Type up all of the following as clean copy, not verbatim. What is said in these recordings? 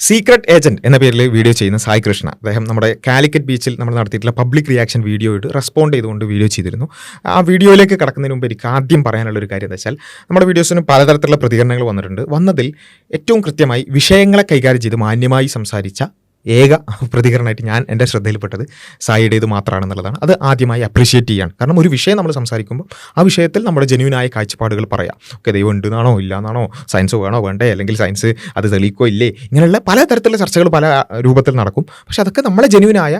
Secret agent എന്ന പേരിൽ video ചെയ്യുന്ന സായി കൃഷ്ണ, അദ്ദേഹം നമ്മുടെ കാലിക്കറ്റ് ബീച്ചിൽ നമ്മൾ നടത്തിയിട്ടുള്ള പബ്ലിക് റിയാക്ഷൻ വീഡിയോയിട്ട് റെസ്പോണ്ട് ചെയ്തുകൊണ്ട് വീഡിയോ ചെയ്തിരുന്നു. ആ വീഡിയോയിലേക്ക് കടക്കുന്നതിന് മുമ്പ് എനിക്ക് ആദ്യം പറയാനുള്ളൊരു കാര്യം എന്താ വെച്ചാൽ, നമ്മുടെ വീഡിയോസിന് പലതരത്തിലുള്ള പ്രതികരണങ്ങൾ വന്നതിൽ ഏറ്റവും കൃത്യമായി വിഷയങ്ങളെ കൈകാര്യം ചെയ്ത് മാന്യമായി സംസാരിച്ച ഏക പ്രതികരണമായിട്ട് ഞാൻ എൻ്റെ ശ്രദ്ധയിൽപ്പെട്ടത് സായിയുടേത് മാത്രമാണെന്നുള്ളതാണ്. അത് ആദ്യമായി അപ്രീഷിയേറ്റ് ചെയ്യാണ്. കാരണം ഒരു വിഷയം നമ്മൾ സംസാരിക്കുമ്പോൾ ആ വിഷയത്തിൽ നമ്മുടെ ജെന്യൂനായ കാഴ്ചപ്പാടുകൾ പറയാം. ഓക്കെ, ദൈവം ഉണ്ടെന്നാണോ ഇല്ലാന്നാണോ, സയൻസ് വേണോ വേണ്ടേ, അല്ലെങ്കിൽ സയൻസ് അത് തെളിയിക്കോ ഇല്ലേ, ഇങ്ങനെയുള്ള പലതരത്തിലുള്ള ചർച്ചകൾ പല രൂപത്തിൽ നടക്കും. പക്ഷെ അതൊക്കെ നമ്മളെ ജെന്യൂനായ,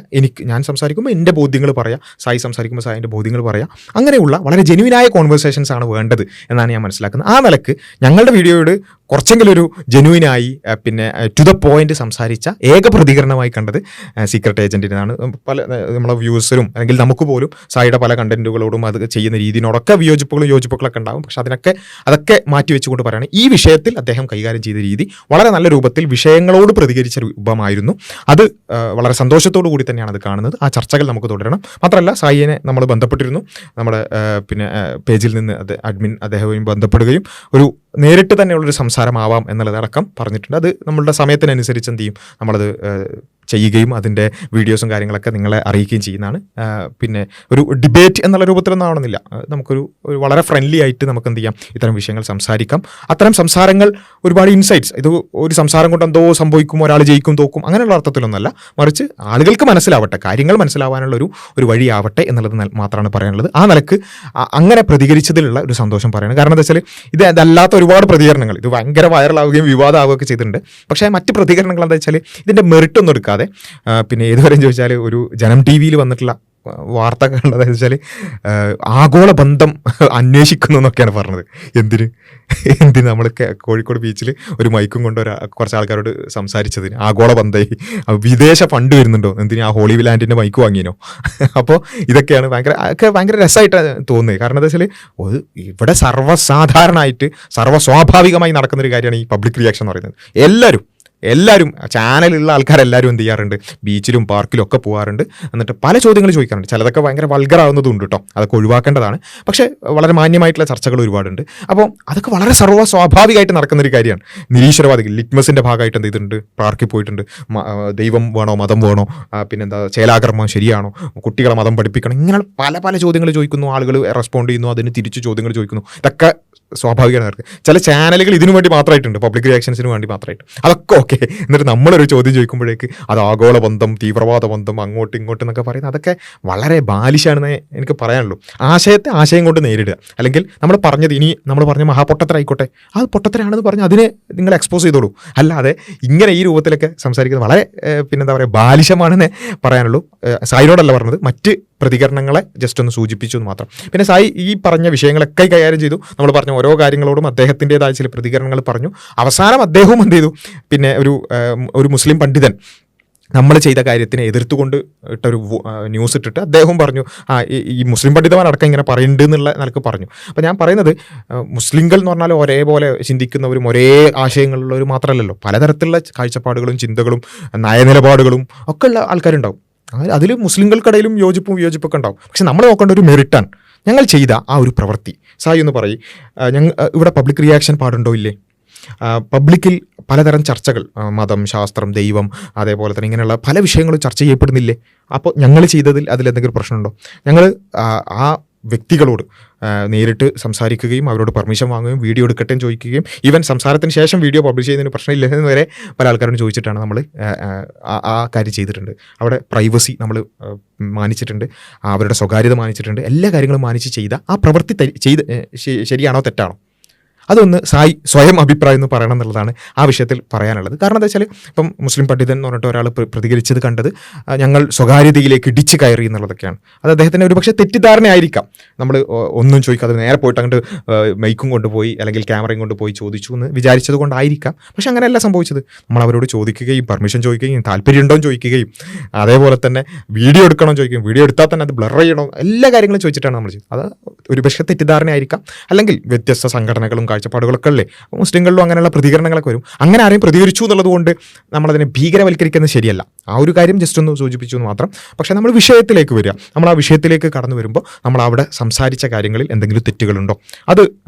ഞാൻ സംസാരിക്കുമ്പോൾ എൻ്റെ ബോധ്യങ്ങൾ പറയാം, സായി സംസാരിക്കുമ്പോൾ സായിൻ്റെ ബോധ്യങ്ങൾ പറയാം. അങ്ങനെയുള്ള വളരെ ജെന്യൂനായ കോൺവെർസേഷൻസ് ആണ് വേണ്ടത് എന്നാണ് ഞാൻ മനസ്സിലാക്കുന്നത്. ആ നിലക്ക് ഞങ്ങളുടെ വീഡിയോയോട് കുറച്ചെങ്കിലും ഒരു ജെന്യൂനായി പിന്നെ ടു ദ പോയിന്റ് സംസാരിച്ച ഏക പ്രതികരണമായി കണ്ടത് സീക്രട്ട് ഏജന്റിനാണ്. പല നമ്മളെ വ്യൂസിനും അല്ലെങ്കിൽ നമുക്ക് പോലും സായിയുടെ പല കണ്ടന്റുകളോടും അത് ചെയ്യുന്ന രീതിയോടൊക്കെ യോജിപ്പുകളൊക്കെ ഉണ്ടാകും. പക്ഷെ അതൊക്കെ മാറ്റി വെച്ചുകൊണ്ട് പറയുകയാണ്, ഈ വിഷയത്തിൽ അദ്ദേഹം കൈകാര്യം ചെയ്ത രീതി വളരെ നല്ല രൂപത്തിൽ വിഷയങ്ങളോട് പ്രതികരിച്ച രൂപമായിരുന്നു. അത് വളരെ സന്തോഷത്തോടു കൂടി തന്നെയാണ് അത് കാണുന്നത്. ആ ചർച്ചകൾ നമുക്ക് തുടരണം. മാത്രമല്ല, സായിയെ നമ്മൾ ബന്ധപ്പെട്ടിരുന്നു. നമ്മുടെ പിന്നെ പേജിൽ നിന്ന് അഡ്മിൻ അദ്ദേഹവും ബന്ധപ്പെടുകയും ഒരു നേരിട്ട് തന്നെയുള്ളൊരു സംസാരമാവാം എന്നുള്ളതടക്കം പറഞ്ഞിട്ടുണ്ട്. അത് നമ്മളുടെ സമയത്തിനനുസരിച്ച് എന്ത് ചെയ്യും, നമ്മളത് ചെയ്യുകയും അതിൻ്റെ വീഡിയോസും കാര്യങ്ങളൊക്കെ നിങ്ങളെ അറിയിക്കുകയും ചെയ്യുന്നതാണ്. പിന്നെ ഒരു ഡിബേറ്റ് എന്നുള്ള രൂപത്തിലൊന്നും ആവണമെന്നില്ല. നമുക്കൊരു വളരെ ഫ്രണ്ട്ലി ആയിട്ട് നമുക്ക് എന്ത് ചെയ്യാം, ഇത്തരം വിഷയങ്ങൾ സംസാരിക്കാം. അത്തരം സംസാരങ്ങൾ ഒരുപാട് ഇൻസൈറ്റ്സ്, ഇത് ഒരു സംസാരം കൊണ്ട് എന്തോ സംഭവിക്കും, ഒരാൾ ജയിക്കും തോക്കും അങ്ങനെയുള്ള അർത്ഥത്തിലൊന്നല്ല, മറിച്ച് ആളുകൾക്ക് മനസ്സിലാവട്ടെ, കാര്യങ്ങൾ മനസ്സിലാവാനുള്ള ഒരു വഴിയാവട്ടെ എന്നുള്ളത് മാത്രമാണ് പറയാനുള്ളത്. ആ നിലക്ക് അങ്ങനെ പ്രതികരിച്ചതിലുള്ള ഒരു സന്തോഷം പറയണം. കാരണം എന്താ വെച്ചാൽ, ഇതല്ലാത്ത ഒരുപാട് പ്രതികരണങ്ങൾ ഇത് ഭയങ്കര വൈറലാവുകയും വിവാദമാവുകയൊക്കെ ചെയ്തിട്ടുണ്ട്. പക്ഷേ മറ്റ് പ്രതികരണങ്ങൾ എന്താ വെച്ചാൽ, ഇതിൻ്റെ മെറിറ്റ് ഒന്നും എടുക്കാതെ പിന്നെ ഏതുവരെയും ചോദിച്ചാൽ ഒരു ജനം ടി വിയിൽ വന്നിട്ടുള്ള വാർത്ത കണ്ടതെന്ന് വെച്ചാൽ ആഗോള ബന്ധം അന്വേഷിക്കുന്നു എന്നൊക്കെയാണ് പറഞ്ഞത്. എന്തിന് നമ്മൾ കോഴിക്കോട് ബീച്ചിൽ ഒരു മൈക്കും കൊണ്ട് കുറച്ച് ആൾക്കാരോട് സംസാരിച്ചതിന് ആഗോള ബന്ധം, വിദേശ ഫണ്ട് വരുന്നുണ്ടോ, എന്തിന് ആ ഹോളി ലാൻഡിൻ്റെ മൈക്ക് വാങ്ങിനോ? അപ്പോൾ ഇതൊക്കെയാണ് ഭയങ്കര രസമായിട്ട് തോന്നുന്നത്. കാരണം എന്താ വെച്ചാൽ, ഇവിടെ സർവ്വസാധാരണമായിട്ട് സർവ്വസ്വാഭാവികമായി നടക്കുന്നൊരു കാര്യമാണ് ഈ പബ്ലിക് റിയാക്ഷൻ എന്ന് പറയുന്നത്. എല്ലാവരും ചാനലുള്ള ആൾക്കാരെല്ലാവരും എന്ത് ചെയ്യാറുണ്ട്, ബീച്ചിലും പാർക്കിലും ഒക്കെ പോകാറുണ്ട്. എന്നിട്ട് പല ചോദ്യങ്ങൾ ചോദിക്കാറുണ്ട്. ചിലതൊക്കെ ഭയങ്കര വൾഗറാവുന്നതുണ്ട് കേട്ടോ, അതൊക്കെ ഒഴിവാക്കേണ്ടതാണ്. പക്ഷേ വളരെ മാന്യമായിട്ടുള്ള ചർച്ചകൾ ഒരുപാടുണ്ട്. അപ്പോൾ അതൊക്കെ വളരെ സ്വാഭാവികമായിട്ട് നടക്കുന്നൊരു കാര്യമാണ്. നിരീശ്വരവാദികൾ ലിറ്റ്മസിൻ്റെ ഭാഗമായിട്ട് എന്ത് ചെയ്തിട്ടുണ്ട്, പാർക്കിൽ പോയിട്ടുണ്ട്. ദൈവം വേണോ മതം വേണോ, പിന്നെന്താ ചേലാകർമ്മം ശരിയാണോ, കുട്ടികളെ മതം പഠിപ്പിക്കണം, ഇങ്ങനെ പല ചോദ്യങ്ങൾ ചോദിക്കുന്നു. ആളുകൾ റെസ്പോണ്ട് ചെയ്യുന്നു, അതിന് തിരിച്ച് ചോദ്യങ്ങൾ ചോദിക്കുന്നു. ഇതൊക്കെ സ്വാഭാവികമാണ് അവർക്ക്. ചില ചാനലുകൾ ഇതിനു വേണ്ടി മാത്രമായിട്ടുണ്ട്, പബ്ലിക് റിയാക്ഷൻസിന് വേണ്ടി മാത്രമായിട്ട്. അതൊക്കെ ഓക്കെ. എന്നിട്ട് നമ്മളൊരു ചോദ്യം ചോദിക്കുമ്പോഴേക്ക് അത് ആഗോള ബന്ധം, തീവ്രവാദ ബന്ധം, അങ്ങോട്ടും ഇങ്ങോട്ടും എന്നൊക്കെ പറയുന്നത് അതൊക്കെ വളരെ ബാലിശാണെന്ന് എനിക്ക് പറയാനുള്ളൂ. ആശയത്തെ ആശയം കൊണ്ട് നേരിടുക. അല്ലെങ്കിൽ നമ്മൾ പറഞ്ഞ മഹാപൊട്ടത്തരായിക്കോട്ടെ, അത് പൊട്ടത്തരാണെന്ന് പറഞ്ഞ് അതിനെ നിങ്ങൾ എക്സ്പോസ് ചെയ്തോളൂ. അല്ലാതെ ഇങ്ങനെ ഈ രൂപത്തിലൊക്കെ സംസാരിക്കുന്നത് വളരെ പിന്നെന്താ പറയുക, ബാലിശമാണെന്നേ പറയാനുള്ളൂ. സായിനോടല്ല പറഞ്ഞത്, മറ്റ് പ്രതികരണങ്ങളെ ജസ്റ്റ് ഒന്ന് സൂചിപ്പിച്ചു എന്ന് മാത്രം. പിന്നെ സായി ഈ പറഞ്ഞ വിഷയങ്ങളൊക്കെ കൈകാര്യം ചെയ്തു. നമ്മൾ പറഞ്ഞ ഓരോ കാര്യങ്ങളോടും അദ്ദേഹത്തിൻ്റെതായ ചില പ്രതികരണങ്ങൾ പറഞ്ഞു. അവസാനം അദ്ദേഹവും എന്ത് ചെയ്തു, പിന്നെ ഒരു മുസ്ലിം പണ്ഡിതൻ നമ്മൾ ചെയ്ത കാര്യത്തിനെ എതിർത്തുകൊണ്ട് ഇട്ടൊരു ന്യൂസ് ഇട്ടിട്ട് അദ്ദേഹം പറഞ്ഞു, ഈ മുസ്ലിം പണ്ഡിതന്മാരടക്കം ഇങ്ങനെ പറയുന്നുണ്ട് എന്നുള്ള നിലക്ക് പറഞ്ഞു. അപ്പോൾ ഞാൻ പറയുന്നത്, മുസ്ലിങ്ങൾ എന്ന് പറഞ്ഞാൽ ഒരേപോലെ ചിന്തിക്കുന്നവരും ഒരേ ആശയങ്ങളുള്ളവരും മാത്രമല്ലല്ലോ. പലതരത്തിലുള്ള കാഴ്ചപ്പാടുകളും ചിന്തകളും നയനിലപാടുകളും ഒക്കെ ഉള്ള ആൾക്കാരുണ്ടാവും. അതിൽ മുസ്ലിങ്ങൾക്കിടയിലും വിയോജിപ്പൊക്കെ ഉണ്ടാവും. പക്ഷെ നമ്മൾ നോക്കേണ്ട ഒരു മെറിറ്റാണ് ഞങ്ങൾ ചെയ്ത ആ ഒരു പ്രവൃത്തി. സായി ഒന്ന് പറയും, ഇവിടെ പബ്ലിക് റിയാക്ഷൻ പാടുണ്ടോ ഇല്ലേ? പബ്ലിക്കിൽ പലതരം ചർച്ചകൾ, മതം, ശാസ്ത്രം, ദൈവം, അതേപോലെ തന്നെ ഇങ്ങനെയുള്ള പല വിഷയങ്ങളും ചർച്ച ചെയ്യപ്പെടുന്നില്ലേ? അപ്പോൾ ഞങ്ങൾ ചെയ്തതിൽ അതിലെന്തെങ്കിലും പ്രശ്നമുണ്ടോ? ഞങ്ങൾ ആ വ്യക്തികളോട് നേരിട്ട് സംസാരിക്കുകയും അവരോട് പെർമിഷൻ വാങ്ങുകയും വീഡിയോ എടുക്കട്ടെ ചോദിക്കുകയും ഈവൻ സംസാരത്തിന് ശേഷം വീഡിയോ പബ്ലിഷ് ചെയ്യുന്നതിന് പ്രശ്നമില്ലെന്ന് വരെ പല ആൾക്കാരോട് ചോദിച്ചിട്ടാണ് നമ്മൾ ആ കാര്യം ചെയ്തിട്ടുണ്ട്. അവിടെ പ്രൈവസി നമ്മൾ മാനിച്ചിട്ടുണ്ട്, അവരുടെ സ്വകാര്യത മാനിച്ചിട്ടുണ്ട്. എല്ലാ കാര്യങ്ങളും മാനിച്ച് ചെയ്ത ആ പ്രവൃത്തി ശരിയാണോ തെറ്റാണോ, അതൊന്ന് സായി സ്വയം അഭിപ്രായം എന്ന് പറയണം എന്നുള്ളതാണ് ആ വിഷയത്തിൽ പറയാനുള്ളത്. കാരണം എന്താ വെച്ചാൽ, ഇപ്പം മുസ്ലിം പണ്ഡിതൻ എന്ന് പറഞ്ഞിട്ട് ഒരാൾ പ്രതികരിച്ചത് കണ്ടത് ഞങ്ങൾ സ്വകാര്യതയിലേക്ക് ഇടിച്ച് കയറി എന്നുള്ളതൊക്കെയാണ്. അത് അദ്ദേഹത്തിന് ഒരു പക്ഷേ തെറ്റിദ്ധാരണയായിരിക്കാം. നമ്മൾ ഒന്നും ചോദിക്കാതെ നേരെ പോയിട്ട് അങ്ങോട്ട് മൈക്കും കൊണ്ടുപോയി അല്ലെങ്കിൽ ക്യാമറയും കൊണ്ടുപോയി ചോദിച്ചു എന്ന് വിചാരിച്ചത് കൊണ്ടായിരിക്കാം. പക്ഷെ അങ്ങനെയല്ല സംഭവിച്ചത്. നമ്മൾ അവരോട് ചോദിക്കുകയും പെർമിഷൻ ചോദിക്കുകയും താല്പര്യമുണ്ടോ എന്ന് ചോദിക്കുകയും അതേപോലെ തന്നെ വീഡിയോ എടുക്കണമെന്ന് ചോദിക്കുകയും വീഡിയോ എടുത്താൽ തന്നെ അത് ബ്ലർ ചെയ്യണോ, എല്ലാ കാര്യങ്ങളും ചോദിച്ചിട്ടാണ് നമ്മൾ ചെയ്തത്. അത് ഒരു പക്ഷേ തെറ്റിദ്ധാരണയായിരിക്കാം. അല്ലെങ്കിൽ വ്യത്യസ്ത സംഘടനകളും കാഴ്ചപ്പാടുകളൊക്കെ അല്ലേ. മുസ്ലിങ്ങളിലും അങ്ങനെയുള്ള പ്രതികരണങ്ങളൊക്കെ വരും. അങ്ങനെ ആരെയും പ്രതികരിച്ചു എന്നുള്ളത് കൊണ്ട് നമ്മളതിനെ ഭീകരവൽക്കരിക്കുന്നത് ശരിയല്ല. ആ ഒരു കാര്യം ജസ്റ്റ് ഒന്ന് സൂചിപ്പിച്ചു എന്ന് മാത്രം. പക്ഷേ നമ്മൾ വിഷയത്തിലേക്ക് വരിക, നമ്മൾ ആ വിഷയത്തിലേക്ക് കടന്നു വരുമ്പോൾ നമ്മൾ അവിടെ സംസാരിച്ച കാര്യങ്ങളിൽ എന്തെങ്കിലും തെറ്റുകളുണ്ടോ, അത്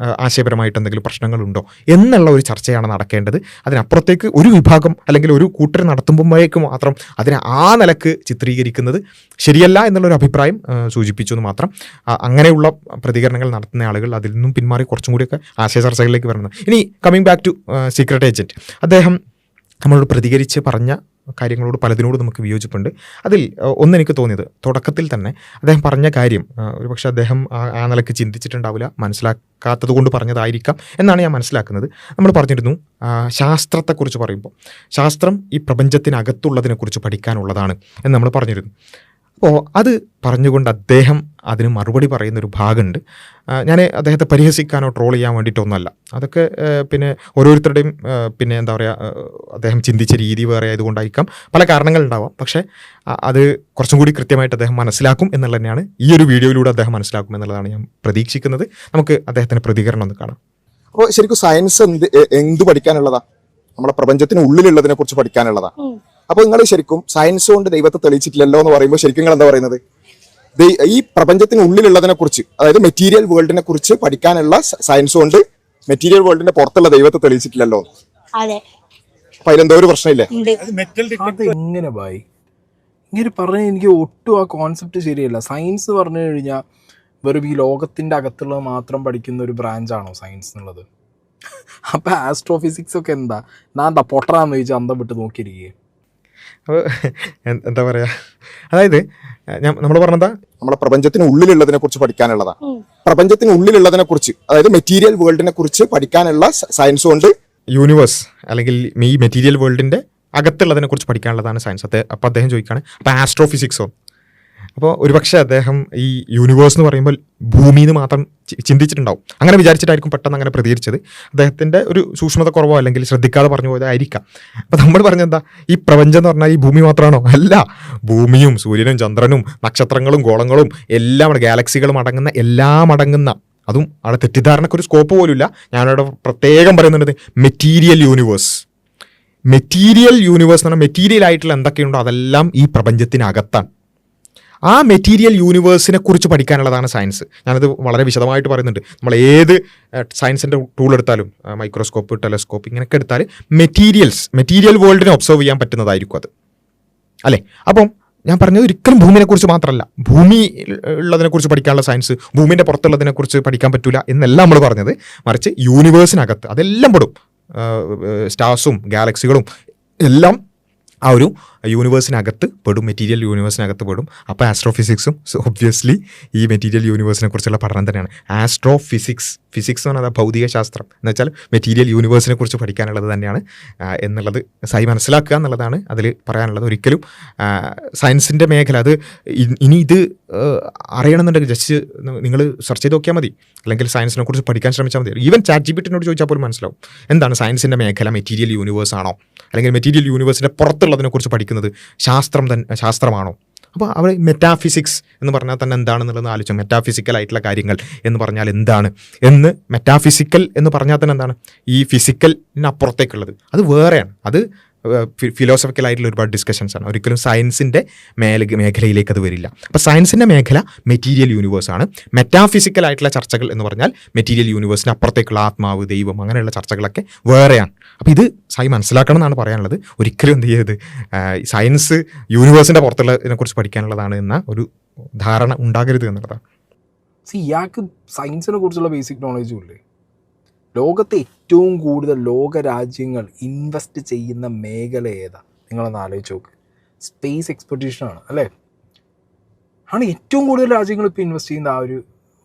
ആശയപരമായിട്ട് എന്തെങ്കിലും പ്രശ്നങ്ങളുണ്ടോ എന്നുള്ള ഒരു ചർച്ചയാണ് നടക്കേണ്ടത്. അതിനപ്പുറത്തേക്ക് ഒരു വിഭാഗം അല്ലെങ്കിൽ ഒരു കൂട്ടർ നടത്തുമ്പോഴേക്ക് മാത്രം അതിനെ ആ നിലക്ക് ചിത്രീകരിക്കുന്നത് ശരിയല്ല എന്നുള്ളൊരു അഭിപ്രായം സൂചിപ്പിച്ചു എന്ന് മാത്രം. അങ്ങനെയുള്ള പ്രതികരണങ്ങൾ നടത്തുന്ന ആളുകൾ അതിൽ നിന്നും പിന്മാറി കുറച്ചും കൂടിയൊക്കെ ആശയ ചർച്ചകളിലേക്ക് വരുന്നത്. ഇനി coming back to secret agent, അദ്ദേഹം നമ്മളോട് പ്രതികരിച്ച് പറഞ്ഞ കാര്യങ്ങളോട് പലതിനോട് നമുക്ക് വിയോജിപ്പുണ്ട്. അതിൽ ഒന്നെനിക്ക് തോന്നിയത്, തുടക്കത്തിൽ തന്നെ അദ്ദേഹം പറഞ്ഞ കാര്യം ഒരുപക്ഷെ അദ്ദേഹം ആ നിലയ്ക്ക് ചിന്തിച്ചിട്ടുണ്ടാവില്ല, മനസ്സിലാക്കാത്തത് കൊണ്ട് പറഞ്ഞതായിരിക്കാം എന്നാണ് ഞാൻ മനസ്സിലാക്കുന്നത്. നമ്മൾ പറഞ്ഞിരുന്നു ശാസ്ത്രത്തെക്കുറിച്ച് പറയുമ്പോൾ ശാസ്ത്രം ഈ പ്രപഞ്ചത്തിനകത്തുള്ളതിനെക്കുറിച്ച് പഠിക്കാനുള്ളതാണ് എന്ന് നമ്മൾ പറഞ്ഞിരുന്നു. അപ്പോൾ അത് പറഞ്ഞുകൊണ്ട് അദ്ദേഹം അതിന് മറുപടി പറയുന്നൊരു ഭാഗമുണ്ട്. ഞാൻ അദ്ദേഹത്തെ പരിഹസിക്കാനോ ട്രോൾ ചെയ്യാൻ വേണ്ടിയിട്ടൊന്നുമല്ല. അതൊക്കെ പിന്നെ ഓരോരുത്തരുടെയും പിന്നെ എന്താ പറയുക, അദ്ദേഹം ചിന്തിച്ച രീതി വേറെ ആയതുകൊണ്ടായിരിക്കാം, പല കാരണങ്ങളുണ്ടാവാം. പക്ഷേ അത് കുറച്ചും കൂടി കൃത്യമായിട്ട് അദ്ദേഹം മനസ്സിലാക്കും എന്നുള്ളത് തന്നെയാണ്, ഈ ഒരു വീഡിയോയിലൂടെ അദ്ദേഹം മനസ്സിലാക്കും എന്നുള്ളതാണ് ഞാൻ പ്രതീക്ഷിക്കുന്നത്. നമുക്ക് അദ്ദേഹത്തിൻ്റെ പ്രതികരണം ഒന്ന് കാണാം. അപ്പോൾ ശരിക്കും സയൻസ് എന്ത് പഠിക്കാനുള്ളതാ? നമ്മളെ പ്രപഞ്ചത്തിന് ഉള്ളിലുള്ളതിനെ കുറിച്ച് പഠിക്കാനുള്ളതാ. അപ്പൊ നിങ്ങൾ ശരിക്കും സയൻസ് കൊണ്ട് ദൈവത്തെ തെളിയിച്ചിട്ടില്ലല്ലോ എന്ന് പറയുമ്പോൾ ശരിക്കും നിങ്ങൾ എന്താ പറയുന്നത്? ഈ പ്രപഞ്ചത്തിന് ഉള്ളിലുള്ളതിനെ കുറിച്ച്, അതായത് മെറ്റീരിയൽ വേൾഡിനെ കുറിച്ച് പഠിക്കാനുള്ള സയൻസ് കൊണ്ട് മെറ്റീരിയൽ വേൾഡിന്റെ പുറത്തുള്ള ദൈവത്തെ തെളിയിച്ചിട്ടില്ലല്ലോ. അപ്പൊ അതിലെന്തോ ഒരു പ്രശ്നമില്ലേ? എങ്ങനെ ബായി ഇങ്ങനെ പറഞ്ഞ എനിക്ക് ഒട്ടും ആ കോൺസെപ്റ്റ് ശരിയല്ല. സയൻസ് പറഞ്ഞു കഴിഞ്ഞാൽ വെറും ഈ ലോകത്തിന്റെ അകത്തുള്ളത് മാത്രം പഠിക്കുന്ന ഒരു ബ്രാഞ്ചാണോ സയൻസ് എന്നുള്ളത്? അപ്പൊ ആസ്ട്രോഫിസിക്സ് ഒക്കെ എന്താ പൊട്ടറാന്ന് ചോദിച്ചാൽ അന്തം വിട്ട് നോക്കിയിരിക്കുക. അപ്പോൾ എന്താ പറയുക, അതായത് നമ്മൾ പറഞ്ഞതാ നമ്മളെ പ്രപഞ്ചത്തിന് ഉള്ളിലുള്ളതിനെ കുറിച്ച് പഠിക്കാനുള്ളതാ. പ്രപഞ്ചത്തിന് ഉള്ളിലുള്ളതിനെ കുറിച്ച്, അതായത് മെറ്റീരിയൽ വേൾഡിനെ കുറിച്ച് പഠിക്കാനുള്ള സയൻസ് കൊണ്ട് യൂണിവേഴ്സ് അല്ലെങ്കിൽ ഈ മെറ്റീരിയൽ വേൾഡിൻ്റെ അകത്തുള്ളതിനെ കുറിച്ച് പഠിക്കാനുള്ളതാണ് സയൻസ്. അപ്പോൾ അദ്ദേഹം ചോദിക്കുകയാണ് അപ്പോൾ ആസ്ട്രോഫിസിക്സോ? അപ്പോൾ ഒരുപക്ഷെ അദ്ദേഹം ഈ യൂണിവേഴ്സ് എന്ന് പറയുമ്പോൾ ഭൂമിയിൽ നിന്ന് മാത്രം ചിന്തിച്ചിട്ടുണ്ടാവും. അങ്ങനെ വിചാരിച്ചിട്ടായിരിക്കും പെട്ടെന്ന് അങ്ങനെ പ്രതികരിച്ചത്. അദ്ദേഹത്തിൻ്റെ ഒരു സൂക്ഷ്മത കുറവോ അല്ലെങ്കിൽ ശ്രദ്ധിക്കാതെ പറഞ്ഞു പോയതായിരിക്കാം. അപ്പോൾ നമ്മൾ പറഞ്ഞെന്താ, ഈ പ്രപഞ്ചം എന്ന് പറഞ്ഞാൽ ഈ ഭൂമി മാത്രമാണോ? അല്ല, ഭൂമിയും സൂര്യനും ചന്ദ്രനും നക്ഷത്രങ്ങളും ഗോളങ്ങളും എല്ലാം ഗാലക്സികളും അടങ്ങുന്ന എല്ലാം അടങ്ങുന്ന, അതും അവിടെ തെറ്റിദ്ധാരണക്കൊരു സ്കോപ്പ് പോലുമില്ല. ഞാനവിടെ പ്രത്യേകം പറയുന്നുണ്ട് മെറ്റീരിയൽ യൂണിവേഴ്സ്. മെറ്റീരിയൽ യൂണിവേഴ്സ് എന്ന് പറഞ്ഞാൽ മെറ്റീരിയൽ ആയിട്ടുള്ള എന്തൊക്കെയുണ്ടോ അതെല്ലാം ഈ പ്രപഞ്ചത്തിനകത്താണ്. ആ മെറ്റീരിയൽ യൂണിവേഴ്സിനെ കുറിച്ച് പഠിക്കാനുള്ളതാണ് സയൻസ്. ഞാനത് വളരെ വിശദമായിട്ട് പറയുന്നുണ്ട്. നമ്മൾ ഏത് സയൻസിൻ്റെ ടൂൾ എടുത്താലും, മൈക്രോസ്കോപ്പ്, ടെലസ്കോപ്പ് ഇങ്ങനെയൊക്കെ എടുത്താൽ മെറ്റീരിയൽ വേൾഡിനെ ഒബ്സർവ് ചെയ്യാൻ പറ്റുന്നതായിരിക്കും അത്, അല്ലേ? അപ്പം ഞാൻ പറഞ്ഞത് ഒരിക്കലും ഭൂമിനെക്കുറിച്ച് മാത്രമല്ല, ഭൂമി ഉള്ളതിനെക്കുറിച്ച് പഠിക്കാനുള്ള സയൻസ്, ഭൂമിൻ്റെ പുറത്തുള്ളതിനെക്കുറിച്ച് പഠിക്കാൻ പറ്റില്ല എന്നല്ല നമ്മൾ പറഞ്ഞത്. മറിച്ച് യൂണിവേഴ്സിനകത്ത് അതെല്ലാം പെടും. സ്റ്റാർസും ഗാലക്സികളും എല്ലാം ആ ഒരു യൂണിവേഴ്സിനകത്ത് പെടും, മെറ്റീരിയൽ യൂണിവേഴ്സിനകത്ത് പെടും. അപ്പോൾ ആസ്ട്രോഫിസിക്സും ഒബ്വിയസ്ലി ഈ മെറ്റീരിയൽ യൂണിവേഴ്സിനെ കുറിച്ചുള്ള പഠനം തന്നെയാണ് ആസ്ട്രോഫിസിക്സ്. ഫിസിക്സ് എന്ന് പറഞ്ഞാൽ ഭൗതിക ശാസ്ത്രം എന്ന് വെച്ചാൽ മെറ്റീരിയൽ യൂണിവേഴ്സിനെ കുറിച്ച് പഠിക്കാനുള്ളത് തന്നെയാണ് എന്നുള്ളത് മനസ്സിലാക്കുക എന്നുള്ളതാണ് അതിൽ പറയാനുള്ളത്. ഒരിക്കലും സയൻസിൻ്റെ മേഖല അത് ഇനി ഇത് അറിയണമെന്നുണ്ടെങ്കിൽ ജസ്റ്റ് നിങ്ങൾ സെർച്ച് ചെയ്ത് നോക്കിയാൽ മതി, അല്ലെങ്കിൽ സയൻസിനെ കുറിച്ച് പഠിക്കാൻ ശ്രമിച്ചാൽ മതി. ഈവൻ ChatGPT ചോദിച്ചാൽ പോലും മനസ്സിലാവും എന്താണ് സയൻസിൻ്റെ മേഖല, മെറ്റീരിയൽ യൂണിവേഴ്സ് ആണോ അല്ലെങ്കിൽ മെറ്റീരിയൽ യൂണിവേഴ്സിൻ്റെ പുറത്തുള്ളതിനെക്കുറിച്ച് പഠിക്കുന്നത് ശാസ്ത്രമാണോ? അപ്പോൾ അവിടെ മെറ്റാഫിസിക്സ് എന്ന് പറഞ്ഞാൽ തന്നെ എന്താണെന്നുള്ളത് ആലോചിച്ചു. മെറ്റാഫിസിക്കൽ ആയിട്ടുള്ള കാര്യങ്ങൾ എന്ന് പറഞ്ഞാൽ എന്താണ് എന്ന്, മെറ്റാഫിസിക്കൽ എന്ന് പറഞ്ഞാൽ തന്നെ എന്താണ് ഈ ഫിസിക്കലിനപ്പുറത്തേക്കുള്ളത്, അത് വേറെയാണ്. അത് ഫിലോസഫിക്കലായിട്ടുള്ള ഒരുപാട് ഡിസ്കഷൻസ് ആണ്. ഒരിക്കലും സയൻസിൻ്റെ മേഖലയിലേക്ക് അത് വരില്ല. അപ്പോൾ സയൻസിൻ്റെ മേഖല മെറ്റീരിയൽ യൂണിവേഴ്സാണ്. മെറ്റാഫിസിക്കലായിട്ടുള്ള ചർച്ചകൾ എന്ന് പറഞ്ഞാൽ മെറ്റീരിയൽ യൂണിവേഴ്സിന് അപ്പുറത്തേക്കുള്ള ആത്മാവ്, ദൈവം, അങ്ങനെയുള്ള ചർച്ചകളൊക്കെ വേറെയാണ്. അപ്പോൾ ഇത് മനസ്സിലാക്കണം എന്നാണ് പറയാനുള്ളത്. ഒരിക്കലും എന്ത് ചെയ്യരുത്, സയൻസ് യൂണിവേഴ്സിൻ്റെ പുറത്തുള്ളതിനെക്കുറിച്ച് പഠിക്കാനുള്ളതാണ് എന്ന ഒരു ധാരണ ഉണ്ടാകരുത് എന്നുള്ളതാണ്. ഇയാൾക്ക് സയൻസിനെ കുറിച്ചുള്ള ബേസിക് നോളജും ഇല്ലേ? ലോകത്തെ ഏറ്റവും കൂടുതൽ ലോകരാജ്യങ്ങൾ ഇൻവെസ്റ്റ് ചെയ്യുന്ന മേഖല ഏതാ? നിങ്ങളൊന്ന് ആലോചിച്ച് നോക്ക്. സ്പേസ് എക്സ്പെഡിഷനാണ് അല്ലേ? ആണ് ഏറ്റവും കൂടുതൽ രാജ്യങ്ങൾ ഇപ്പോൾ ഇൻവെസ്റ്റ് ചെയ്യുന്ന ആ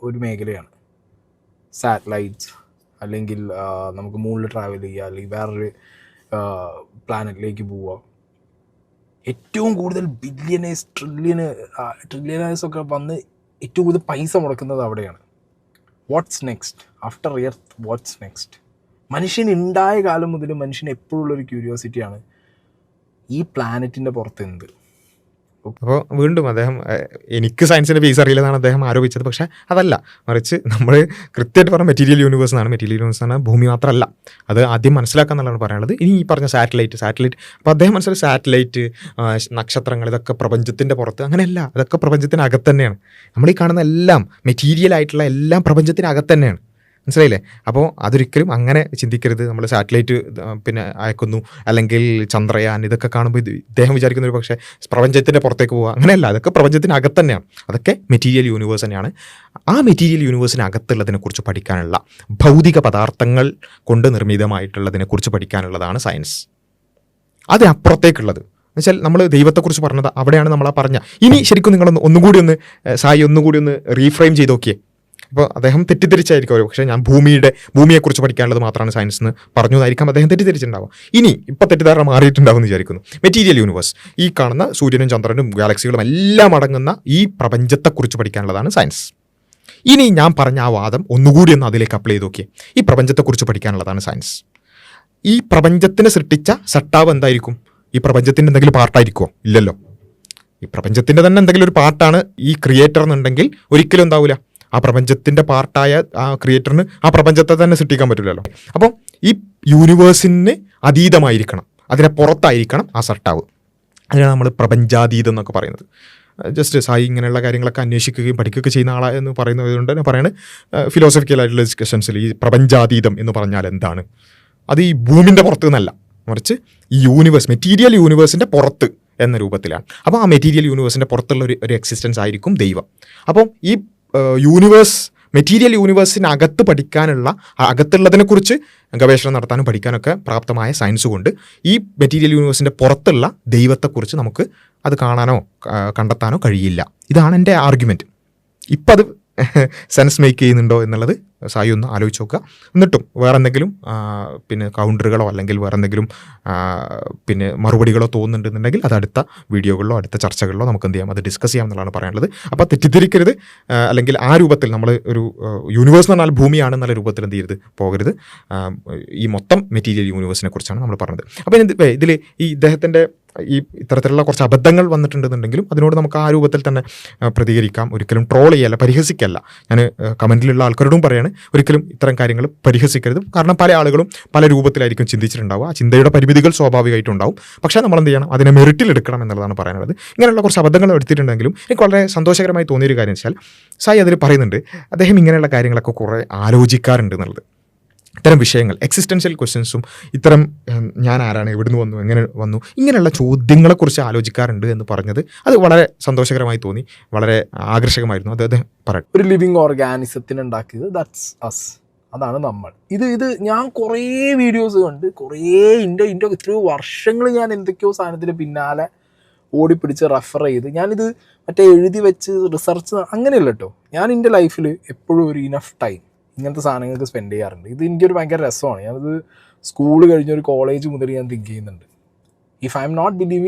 ഒരു മേഖലയാണ്. സാറ്റലൈറ്റ്സ്, അല്ലെങ്കിൽ നമുക്ക് മൂണിൽ ട്രാവൽ ചെയ്യുക, അല്ലെങ്കിൽ വേറൊരു പ്ലാനറ്റിലേക്ക് പോവുക. ഏറ്റവും കൂടുതൽ ബില്യനേഴ്സ്, ട്രില്യനേഴ്സൊക്കെ വന്ന് ഏറ്റവും കൂടുതൽ പൈസ മുടക്കുന്നത് അവിടെയാണ്. What's next after earth? What's next? മനുഷ്യൻ ഉണ്ടായ കാലം മുതൽ മനുഷ്യന് എപ്പോഴുള്ളൊരു ക്യൂരിയോസിറ്റിയാണ് ഈ പ്ലാനറ്റിൻ്റെ പുറത്ത് എന്ത്. അപ്പോൾ വീണ്ടും അദ്ദേഹം എനിക്ക് സയൻസിൻ്റെ ബേസ് അറിയില്ലെന്നാണ് അദ്ദേഹം ആരോപിച്ചത്. പക്ഷേ അതല്ല, മറിച്ച് നമ്മൾ കൃത്യമായിട്ട് പറഞ്ഞ മെറ്റീരിയൽ യൂണിവേഴ്സ് എന്നാണ്. മെറ്റീരിയൽ യൂണിവേഴ്സ് ആണ്, ഭൂമി മാത്രമല്ല. അത് ആദ്യം മനസ്സിലാക്കുക എന്നുള്ളതാണ് പറയാനുള്ളത്. ഇനി ഈ പറഞ്ഞ സാറ്റലൈറ്റ് അപ്പോൾ അദ്ദേഹം മനസ്സിലായി സാറ്റലൈറ്റ്, നക്ഷത്രങ്ങൾ, ഇതൊക്കെ പ്രപഞ്ചത്തിൻ്റെ പുറത്ത്, അങ്ങനെയല്ല, അതൊക്കെ പ്രപഞ്ചത്തിനകത്ത് തന്നെയാണ്. നമ്മൾ ഈ കാണുന്ന എല്ലാം മെറ്റീരിയൽ ആയിട്ടുള്ള എല്ലാം പ്രപഞ്ചത്തിനകത്ത് തന്നെയാണ്. മനസ്സിലായില്ലേ? അപ്പോൾ അതൊരിക്കലും അങ്ങനെ ചിന്തിക്കരുത്. നമ്മൾ സാറ്റലൈറ്റ് പിന്നെ അയക്കുന്നു, അല്ലെങ്കിൽ ചന്ദ്രയാൻ, ഇതൊക്കെ കാണുമ്പോൾ ഇദ്ദേഹം വിചാരിക്കുന്ന ഒരു പക്ഷേ പ്രപഞ്ചത്തിൻ്റെ പുറത്തേക്ക് പോകുക, അങ്ങനെയല്ല. അതൊക്കെ പ്രപഞ്ചത്തിനകത്ത് തന്നെയാണ്. അതൊക്കെ മെറ്റീരിയൽ യൂണിവേഴ്സ് തന്നെയാണ്. ആ മെറ്റീരിയൽ യൂണിവേഴ്സിനകത്തുള്ളതിനെക്കുറിച്ച് പഠിക്കാനുള്ള, ഭൗതിക പദാർത്ഥങ്ങൾ കൊണ്ട് നിർമ്മിതമായിട്ടുള്ളതിനെക്കുറിച്ച് പഠിക്കാനുള്ളതാണ് സയൻസ്. അതിനപ്പുറത്തേക്കുള്ളത് എന്നുവെച്ചാൽ നമ്മൾ ദൈവത്തെക്കുറിച്ച് പറഞ്ഞത് അവിടെയാണ് നമ്മളാ പറഞ്ഞ. ഇനി ശരിക്കും നിങ്ങളൊന്ന് ഒന്നുകൂടി ഒന്ന് റീഫ്രെയിം ചെയ്ത് നോക്കിയേ. അപ്പോൾ അദ്ദേഹം തെറ്റിദ്ധരിച്ചായിരിക്കും ഒരു പക്ഷേ ഞാൻ ഭൂമിയെക്കുറിച്ച് പഠിക്കാനുള്ളത് മാത്രമാണ് സയൻസ് എന്ന് പറഞ്ഞതായിരിക്കാം അദ്ദേഹം തെറ്റിദ്ധരിച്ചിട്ടുണ്ടാവും. ഇനി ഇപ്പോൾ തെറ്റിദ്ധാരണ മാറിയിട്ടുണ്ടാവും എന്ന് വിചാരിക്കുന്നു. മെറ്റീരിയൽ യൂണിവേഴ്സ്, ഈ കാണുന്ന സൂര്യനും ചന്ദ്രനും ഗാലക്സികളും എല്ലാം അടങ്ങുന്ന ഈ പ്രപഞ്ചത്തെക്കുറിച്ച് പഠിക്കാനുള്ളതാണ് സയൻസ്. ഇനി ഞാൻ പറഞ്ഞ ആ വാദം ഒന്നുകൂടി ഒന്ന് അതിലേക്ക് അപ്ലൈ ചെയ്ത് നോക്കിയേ. ഈ പ്രപഞ്ചത്തെക്കുറിച്ച് പഠിക്കാനുള്ളതാണ് സയൻസ്. ഈ പ്രപഞ്ചത്തിനെ സൃഷ്ടിച്ച സട്ടാവ് എന്തായിരിക്കും? ഈ പ്രപഞ്ചത്തിൻ്റെ എന്തെങ്കിലും പാർട്ടായിരിക്കുമോ? ഇല്ലല്ലോ. ഈ പ്രപഞ്ചത്തിൻ്റെ തന്നെ എന്തെങ്കിലും ഒരു പാർട്ടാണ് ഈ ക്രിയേറ്റർ എന്നുണ്ടെങ്കിൽ ഒരിക്കലും എന്താവില്ല, ആ പ്രപഞ്ചത്തിൻ്റെ പാർട്ടായ ആ ക്രിയേറ്ററിന് ആ പ്രപഞ്ചത്തെ തന്നെ സൃഷ്ടിക്കാൻ പറ്റില്ലല്ലോ. അപ്പോൾ ഈ യൂണിവേഴ്സിന് അതീതമായിരിക്കണം, അതിനെ പുറത്തായിരിക്കണം ആ സട്ടാവ്. അതിനാണ് നമ്മൾ പ്രപഞ്ചാതീതം എന്നൊക്കെ പറയുന്നത്. ജസ്റ്റ് സായി ഇങ്ങനെയുള്ള കാര്യങ്ങളൊക്കെ അന്വേഷിക്കുകയും പഠിക്കുകയൊക്കെ ചെയ്യുന്ന ആളെന്ന് പറയുന്നത് കൊണ്ട് തന്നെ പറയുന്നത് ഫിലോസഫിക്കലായിട്ടുള്ള ഡിസ്കഷൻസിൽ ഈ പ്രപഞ്ചാതീതം എന്ന് പറഞ്ഞാൽ എന്താണ്? അത് ഈ ഭൂമിൻ്റെ പുറത്ത് നിന്നല്ല, മറിച്ച് ഈ യൂണിവേഴ്സ്, മെറ്റീരിയൽ യൂണിവേഴ്സിൻ്റെ പുറത്ത് എന്ന രൂപത്തിലാണ്. അപ്പോൾ ആ മെറ്റീരിയൽ യൂണിവേഴ്സിൻ്റെ പുറത്തുള്ള ഒരു എക്സിസ്റ്റൻസ് ആയിരിക്കും ദൈവം. അപ്പം ഈ യൂണിവേഴ്സ്, മെറ്റീരിയൽ യൂണിവേഴ്സിനകത്ത് പഠിക്കാനുള്ള, അകത്തുള്ളതിനെക്കുറിച്ച് ഗവേഷണം നടത്താനും പഠിക്കാനൊക്കെ പ്രാപ്തമായ സയൻസ് കൊണ്ട് ഈ മെറ്റീരിയൽ യൂണിവേഴ്സിൻ്റെ പുറത്തുള്ള ദൈവത്തെക്കുറിച്ച് നമുക്ക് അത് കാണാനോ കണ്ടെത്താനോ കഴിയില്ല. ഇതാണ് എൻ്റെ ആർഗ്യുമെൻറ്റ്. ഇപ്പം അത് സെൻസ് മേക്ക് ചെയ്യുന്നുണ്ടോ എന്നുള്ളത് സായി ഒന്ന് ആലോചിച്ച് നോക്കുക. എന്നിട്ടും വേറെ എന്തെങ്കിലും പിന്നെ കൗണ്ടറുകളോ അല്ലെങ്കിൽ വേറെ എന്തെങ്കിലും പിന്നെ മറുപടികളോ തോന്നുന്നുണ്ടെന്നുണ്ടെങ്കിൽ അത് അടുത്ത വീഡിയോകളിലോ അടുത്ത ചർച്ചകളിലോ നമുക്ക് എന്ത് ചെയ്യാം, അത് ഡിസ്കസ് ചെയ്യാം എന്നുള്ളതാണ് പറയാനുള്ളത്. അപ്പോൾ തെറ്റിദ്ധരിക്കരുത്, അല്ലെങ്കിൽ ആ രൂപത്തിൽ നമ്മൾ ഒരു യൂണിവേഴ്സ് എന്ന് പറഞ്ഞാൽ ഭൂമിയാണെന്നുള്ള രൂപത്തിൽ എന്ത് ചെയ്യരുത്, പോകരുത്. ഈ മൊത്തം മെറ്റീരിയൽ യൂണിവേഴ്സിനെ കുറിച്ചാണ് നമ്മൾ പറഞ്ഞത്. അപ്പോൾ ഇതിൽ ഈ ഇദ്ദേഹത്തിൻ്റെ ഈ ഇത്തരത്തിലുള്ള കുറച്ച് അബദ്ധങ്ങൾ വന്നിട്ടുണ്ടെന്നുണ്ടെങ്കിലും അതിനോട് നമുക്ക് ആ രൂപത്തിൽ തന്നെ പ്രതികരിക്കാം. ഒരിക്കലും ട്രോൾ ചെയ്യല്ല, പരിഹസിക്കല്ല. ഞാൻ കമൻറ്റിലുള്ള ആൾക്കാരോടും പറയാണ്, ഒരിക്കലും ഇത്തരം കാര്യങ്ങൾ പരിഹസിക്കരുത്. കാരണം പല ആളുകളും പല രൂപത്തിലായിരിക്കും ചിന്തിച്ചിട്ടുണ്ടാവുക. ആ ചിന്തയുടെ പരിമിതികൾ സ്വാഭാവികമായിട്ടുണ്ടാവും. പക്ഷേ നമ്മളെന്ത് ചെയ്യണം, അതിനെ മെറിറ്റിൽ എടുക്കണം എന്നുള്ളതാണ് പറയാനുള്ളത്. ഇങ്ങനെയുള്ള കുറച്ച് അബദ്ധങ്ങൾ എടുത്തിട്ടുണ്ടെങ്കിലും എനിക്ക് വളരെ സന്തോഷകരമായി തോന്നിയൊരു കാര്യം വെച്ചാൽ സായി അതിൽ പറയുന്നുണ്ട്, അദ്ദേഹം ഇങ്ങനെയുള്ള കാര്യങ്ങളൊക്കെ കുറേ ആലോചിക്കാറുണ്ട് എന്നുള്ളത്. ഇത്തരം വിഷയങ്ങൾ, എക്സിസ്റ്റൻഷ്യൽ ക്വസ്റ്റ്യൻസും ഇത്തരം ഞാൻ ആരാണ്, എവിടുന്ന് വന്നു, എങ്ങനെ വന്നു, ഇങ്ങനെയുള്ള ചോദ്യങ്ങളെക്കുറിച്ച് ആലോചിക്കാറുണ്ട് എന്ന് പറഞ്ഞത് അത് വളരെ സന്തോഷകരമായി തോന്നി, വളരെ ആകർഷകമായിരുന്നു. അത് അദ്ദേഹം പറയും. ഒരു ലിവിങ് ഓർഗാനിസത്തിന് ഉണ്ടാക്കിയത് ദാറ്റ്സ് അസ്, അതാണ് നമ്മൾ. ഇത് ഞാൻ കുറേ വീഡിയോസ് കണ്ട്, കുറേ എൻ്റെ എത്രയോ വർഷങ്ങൾ ഞാൻ എന്തൊക്കെയോ സാധനത്തിന് പിന്നാലെ ഓടിപ്പിടിച്ച് റെഫർ ചെയ്ത്, ഞാനിത് മറ്റേ എഴുതി വെച്ച് റിസർച്ച് അങ്ങനെയല്ല കേട്ടോ. ഞാൻ എൻ്റെ ലൈഫിൽ എപ്പോഴും ഒരു ഇനഫ് ടൈം ഇങ്ങനത്തെ സാധനങ്ങൾക്ക് സ്പെൻഡ് ചെയ്യാറുണ്ട്. ഇത് എനിക്കൊരു ഭയങ്കര രസമാണ്. ഞാനത് സ്കൂൾ കഴിഞ്ഞൊരു കോളേജ് മുതൽ ഞാൻ തിങ്ക് ചെയ്യുന്നുണ്ട്. If I am not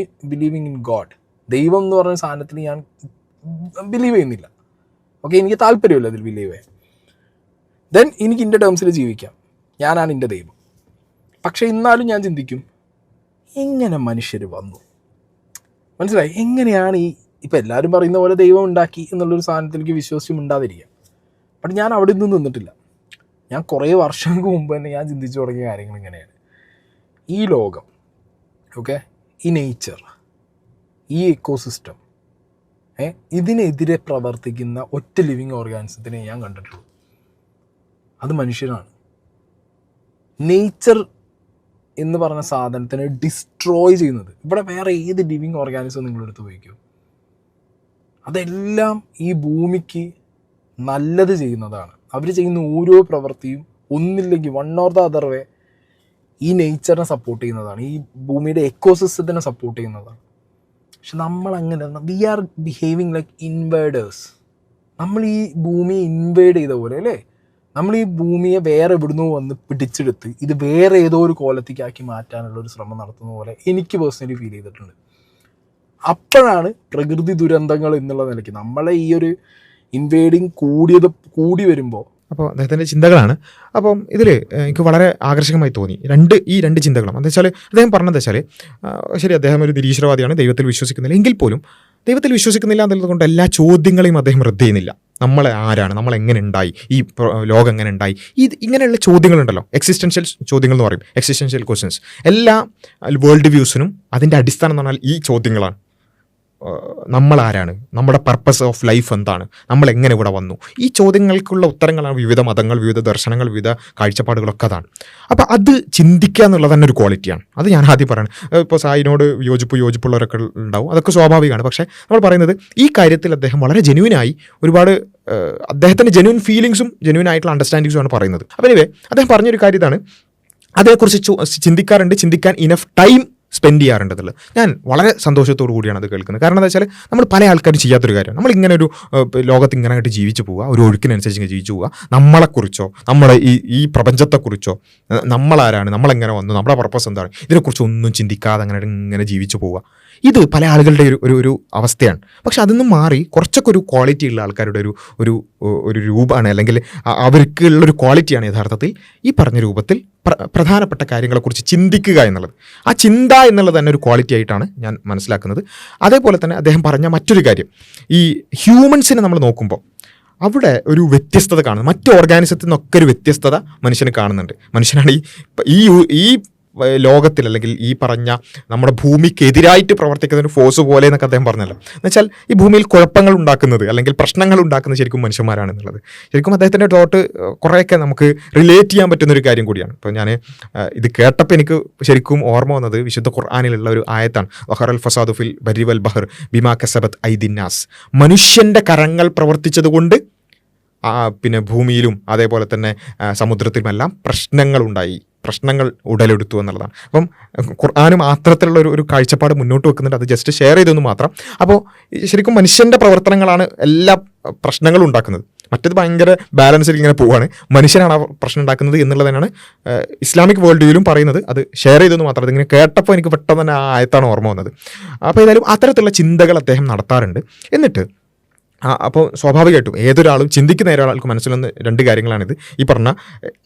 believing in God, ദൈവം എന്ന് പറഞ്ഞ സാധനത്തിൽ ഞാൻ ബിലീവ് ചെയ്യുന്നില്ല. ഓക്കെ, എനിക്ക് താല്പര്യമില്ല അതിൽ ബിലീവ് ചെയ്യാൻ. ദെൻ എനിക്ക് എൻ്റെ ടേംസിൽ ജീവിക്കാം, ഞാനാണ് എൻ്റെ ദൈവം. പക്ഷേ എന്നാലും ഞാൻ ചിന്തിക്കും, എങ്ങനെ മനുഷ്യർ വന്നു? മനസ്സിലായി? എങ്ങനെയാണ് ഇപ്പം എല്ലാവരും പറയുന്ന പോലെ ദൈവം ഉണ്ടാക്കി എന്നുള്ളൊരു സാധനത്തിലേക്ക് വിശ്വസിച്ചും ഉണ്ടാതിരിക്കുക. ബട്ട് ഞാൻ അവിടെ നിന്ന് നിന്നിട്ടില്ല. ഞാൻ കുറേ വർഷങ്ങൾക്ക് മുമ്പ് തന്നെ ഞാൻ ചിന്തിച്ചു തുടങ്ങിയ കാര്യങ്ങൾ ഇങ്ങനെയാണ്. ഈ ലോകം, ഓക്കെ, ഈ നേച്ചർ, ഈ എക്കോസിസ്റ്റം, ഇതിനെതിരെ പ്രവർത്തിക്കുന്ന ഒറ്റ ലിവിങ് ഓർഗാനിസത്തിനെ ഞാൻ കണ്ടിട്ടുള്ളൂ. അത് മനുഷ്യനാണ്. നേച്ചർ എന്ന് പറഞ്ഞ സാധനത്തിനെ ഡിസ്ട്രോയ് ചെയ്യുന്നത് ഇവിടെ വേറെ ഏത് ലിവിങ് ഓർഗാനിസം നിങ്ങളെടുത്ത് ഉപയോഗിക്കും? അതെല്ലാം ഈ ഭൂമിക്ക് നല്ലത് ചെയ്യുന്നതാണ്. അവർ ചെയ്യുന്ന ഓരോ പ്രവൃത്തിയും ഒന്നില്ലെങ്കിൽ one or the other way ഈ നേച്ചറിനെ സപ്പോർട്ട് ചെയ്യുന്നതാണ്, ഈ ഭൂമിയുടെ എക്കോസിസ്റ്റത്തിനെ സപ്പോർട്ട് ചെയ്യുന്നതാണ്. പക്ഷെ നമ്മളങ്ങനെ, we are behaving like invaders. നമ്മൾ ഈ ഭൂമിയെ ഇൻവേഡ് ചെയ്ത പോലെ അല്ലേ, നമ്മൾ ഈ ഭൂമിയെ വേറെ എവിടുന്നോ വന്ന് പിടിച്ചെടുത്ത് ഇത് വേറെ ഏതോ ഒരു കോലത്തേക്കാക്കി മാറ്റാനുള്ള ഒരു ശ്രമം നടത്തുന്ന പോലെ എനിക്ക് പേഴ്സണലി ഫീൽ ചെയ്തിട്ടുണ്ട്. അപ്പോഴാണ് പ്രകൃതി ദുരന്തങ്ങൾ എന്നുള്ള നിലയ്ക്ക് നമ്മളെ ഈ ഒരു ഇൻവേഡിങ് കൂടി വരുമ്പോൾ. അപ്പോൾ അദ്ദേഹത്തിൻ്റെ ചിന്തകളാണ്. അപ്പം ഇതിൽ എനിക്ക് വളരെ ആകർഷകമായി തോന്നി ഈ രണ്ട് ചിന്തകളും. എന്താ വെച്ചാൽ അദ്ദേഹം പറഞ്ഞത് വെച്ചാൽ ശരി, അദ്ദേഹം ഒരു നിരീശ്വരവാദിയാണ്, ദൈവത്തിൽ വിശ്വസിക്കുന്നില്ല, എങ്കിൽ പോലും ദൈവത്തിൽ വിശ്വസിക്കുന്നില്ല എന്നുള്ളത് കൊണ്ട് എല്ലാ ചോദ്യങ്ങളെയും അദ്ദേഹം റദ്ദ് ചെയ്യുന്നില്ല. നമ്മളെ ആരാണ്, നമ്മൾ എങ്ങനെ ഉണ്ടായി, ഈ ലോകം എങ്ങനെ ഉണ്ടായി, ഇങ്ങനെയുള്ള ചോദ്യങ്ങളുണ്ടല്ലോ, എക്സിസ്റ്റൻഷ്യൽ ചോദ്യങ്ങൾ എന്ന് പറയും, എക്സിസ്റ്റൻഷ്യൽ ക്വസ്റ്റ്യൻസ്. എല്ലാ വേൾഡ് വ്യൂസിനും അതിൻ്റെ അടിസ്ഥാനം എന്ന് പറഞ്ഞാൽ ഈ ചോദ്യങ്ങളാണ്. നമ്മളാരാണ്, നമ്മുടെ പർപ്പസ് ഓഫ് ലൈഫ് എന്താണ്, നമ്മൾ എങ്ങനെ ഇവിടെ വന്നു, ഈ ചോദ്യങ്ങൾക്കുള്ള ഉത്തരങ്ങളാണ് വിവിധ മതങ്ങൾ, വിവിധ ദർശനങ്ങൾ, വിവിധ കാഴ്ചപ്പാടുകളൊക്കെ അതാണ്. അപ്പോൾ അത് ചിന്തിക്കുക എന്നുള്ളത് തന്നെ ഒരു ക്വാളിറ്റിയാണ്. അത് ഞാൻ ആദ്യം പറയണം. ഇപ്പോൾ സായിനോട് യോജിപ്പുള്ളവരൊക്കെ ഉണ്ടാവും, അതൊക്കെ സ്വാഭാവികമാണ്. പക്ഷേ നമ്മൾ പറയുന്നത് ഈ കാര്യത്തിൽ അദ്ദേഹം വളരെ ജെന്യൂനായി ഒരുപാട് അദ്ദേഹത്തിൻ്റെ ജെന്യൂൻ ഫീലിങ്സും ജെന്യൂൻ ആയിട്ടുള്ള അണ്ടർസ്റ്റാൻഡിങ്സുമാണ് പറയുന്നത്. അപ്പോൾ എനിവേ അദ്ദേഹം പറഞ്ഞൊരു കാര്യം ഇതാണ്, അതേക്കുറിച്ച് ചിന്തിക്കാറുണ്ട്, ചിന്തിക്കാൻ ഇനഫ് ടൈം സ്പെൻഡ് ചെയ്യാറുണ്ടെന്നുള്ളത്. ഞാൻ വളരെ സന്തോഷത്തോടു കൂടിയാണ് അത് കേൾക്കുന്നത്. കാരണം എന്താ വെച്ചാൽ നമ്മൾ പല ആൾക്കാരും ചെയ്യാത്തൊരു കാര്യം, നമ്മളിങ്ങനെ ഒരു ലോകത്ത് ഇങ്ങനെ ആയിട്ട് ജീവിച്ചു പോവുക, ഒരു ഒഴുക്കിനനുസരിച്ച് ഇങ്ങനെ ജീവിച്ചു പോവുക. നമ്മളെക്കുറിച്ചോ നമ്മളെ ഈ പ്രപഞ്ചത്തെക്കുറിച്ചോ, നമ്മളാരാണ്, നമ്മളെങ്ങനെ വന്നു, നമ്മുടെ പർപ്പസ് എന്താണ്, ഇതിനെക്കുറിച്ച് ഒന്നും ചിന്തിക്കാതെ ഇങ്ങനെ ജീവിച്ചു പോവുക, ഇത് പല ആളുകളുടെ ഒരു അവസ്ഥയാണ്. പക്ഷെ അതൊന്നും മാറി കുറച്ചൊക്കെ ഒരു ക്വാളിറ്റി ഉള്ള ആൾക്കാരുടെ ഒരു രൂപമാണ്, അല്ലെങ്കിൽ അവർക്കുള്ളൊരു ക്വാളിറ്റിയാണ് യഥാർത്ഥത്തിൽ ഈ പറഞ്ഞ രൂപത്തിൽ പ്രധാനപ്പെട്ട കാര്യങ്ങളെക്കുറിച്ച് ചിന്തിക്കുക എന്നുള്ളത്. ആ ചിന്ത എന്നുള്ളത് തന്നെ ഒരു ക്വാളിറ്റി ആയിട്ടാണ് ഞാൻ മനസ്സിലാക്കുന്നത്. അതേപോലെ തന്നെ അദ്ദേഹം പറഞ്ഞ മറ്റൊരു കാര്യം, ഈ ഹ്യൂമൻസിനെ നമ്മൾ നോക്കുമ്പോൾ അവിടെ ഒരു വ്യത്യസ്തത കാണുന്നു. മറ്റു ഓർഗാനിസത്തിൽ നിന്നൊക്കെ ഒരു വ്യത്യസ്തത മനുഷ്യന് കാണുന്നുണ്ട്. മനുഷ്യനാണ് ഈ ലോകത്തിൽ, അല്ലെങ്കിൽ ഈ പറഞ്ഞ നമ്മുടെ ഭൂമിക്ക് എതിരായിട്ട് പ്രവർത്തിക്കുന്ന ഒരു ഫോഴ്സ് പോലെ എന്നൊക്കെ അദ്ദേഹം പറഞ്ഞല്ലോ. എന്നുവെച്ചാൽ ഈ ഭൂമിയിൽ കുഴപ്പങ്ങൾ ഉണ്ടാക്കുന്നത് അല്ലെങ്കിൽ പ്രശ്നങ്ങൾ ഉണ്ടാക്കുന്നത് ശരിക്കും മനുഷ്യന്മാരാണെന്നുള്ളത്. ശരിക്കും അദ്ദേഹത്തിൻ്റെ തോട്ട് കുറേയൊക്കെ നമുക്ക് റിലേറ്റ് ചെയ്യാൻ പറ്റുന്നൊരു കാര്യം കൂടിയാണ്. ഇപ്പോൾ ഞാൻ ഇത് കേട്ടപ്പോൾ എനിക്ക് ശരിക്കും ഓർമ്മ വന്നത് വിശുദ്ധ ഖുർആനിലുള്ള ഒരു ആയത്താണ്, വഹറൽ ഫസാദു ഫിൽ ബരി വൽ ബഹർ ബിമാ കസബത് ഐദിന്നാസ്. മനുഷ്യൻ്റെ കരങ്ങൾ പ്രവർത്തിച്ചതുകൊണ്ട് പിന്നെ ഭൂമിയിലും അതേപോലെ തന്നെ സമുദ്രത്തിലുമെല്ലാം പ്രശ്നങ്ങൾ ഉടലെടുത്തു എന്നുള്ളതാണ്. അപ്പം ഖുർആനും അത്തരത്തിലുള്ള ഒരു കാഴ്ചപ്പാട് മുന്നോട്ട് വെക്കുന്നുണ്ട്. അത് ജസ്റ്റ് ഷെയർ ചെയ്തെന്ന് മാത്രം. അപ്പോൾ ശരിക്കും മനുഷ്യൻ്റെ പ്രവർത്തനങ്ങളാണ് എല്ലാ പ്രശ്നങ്ങളും ഉണ്ടാക്കുന്നത്. മറ്റേത് ഭയങ്കര ബാലൻസിൽ ഇങ്ങനെ പോവുകയാണ്, മനുഷ്യനാണ് ആ പ്രശ്നം ഉണ്ടാക്കുന്നത് എന്നുള്ളത് തന്നെയാണ് ഇസ്ലാമിക് വേൾഡ് വ്യൂവിലും പറയുന്നത്. അത് ഷെയർ ചെയ്തെന്ന് മാത്രം. അതിങ്ങനെ കേട്ടപ്പോൾ എനിക്ക് പെട്ടെന്ന് തന്നെ ആ ആയത്താണ് ഓർമ്മ വന്നത്. അപ്പോൾ ഏതായാലും അത്തരത്തിലുള്ള ചിന്തകൾ അദ്ദേഹം നടത്താറുണ്ട്. എന്നിട്ട് അപ്പോൾ സ്വാഭാവികമായിട്ടും ഏതൊരാളും ചിന്തിക്കുന്ന ഒരാൾക്ക് മനസ്സിലൊന്ന് രണ്ട് കാര്യങ്ങളാണിത്. ഈ പറഞ്ഞ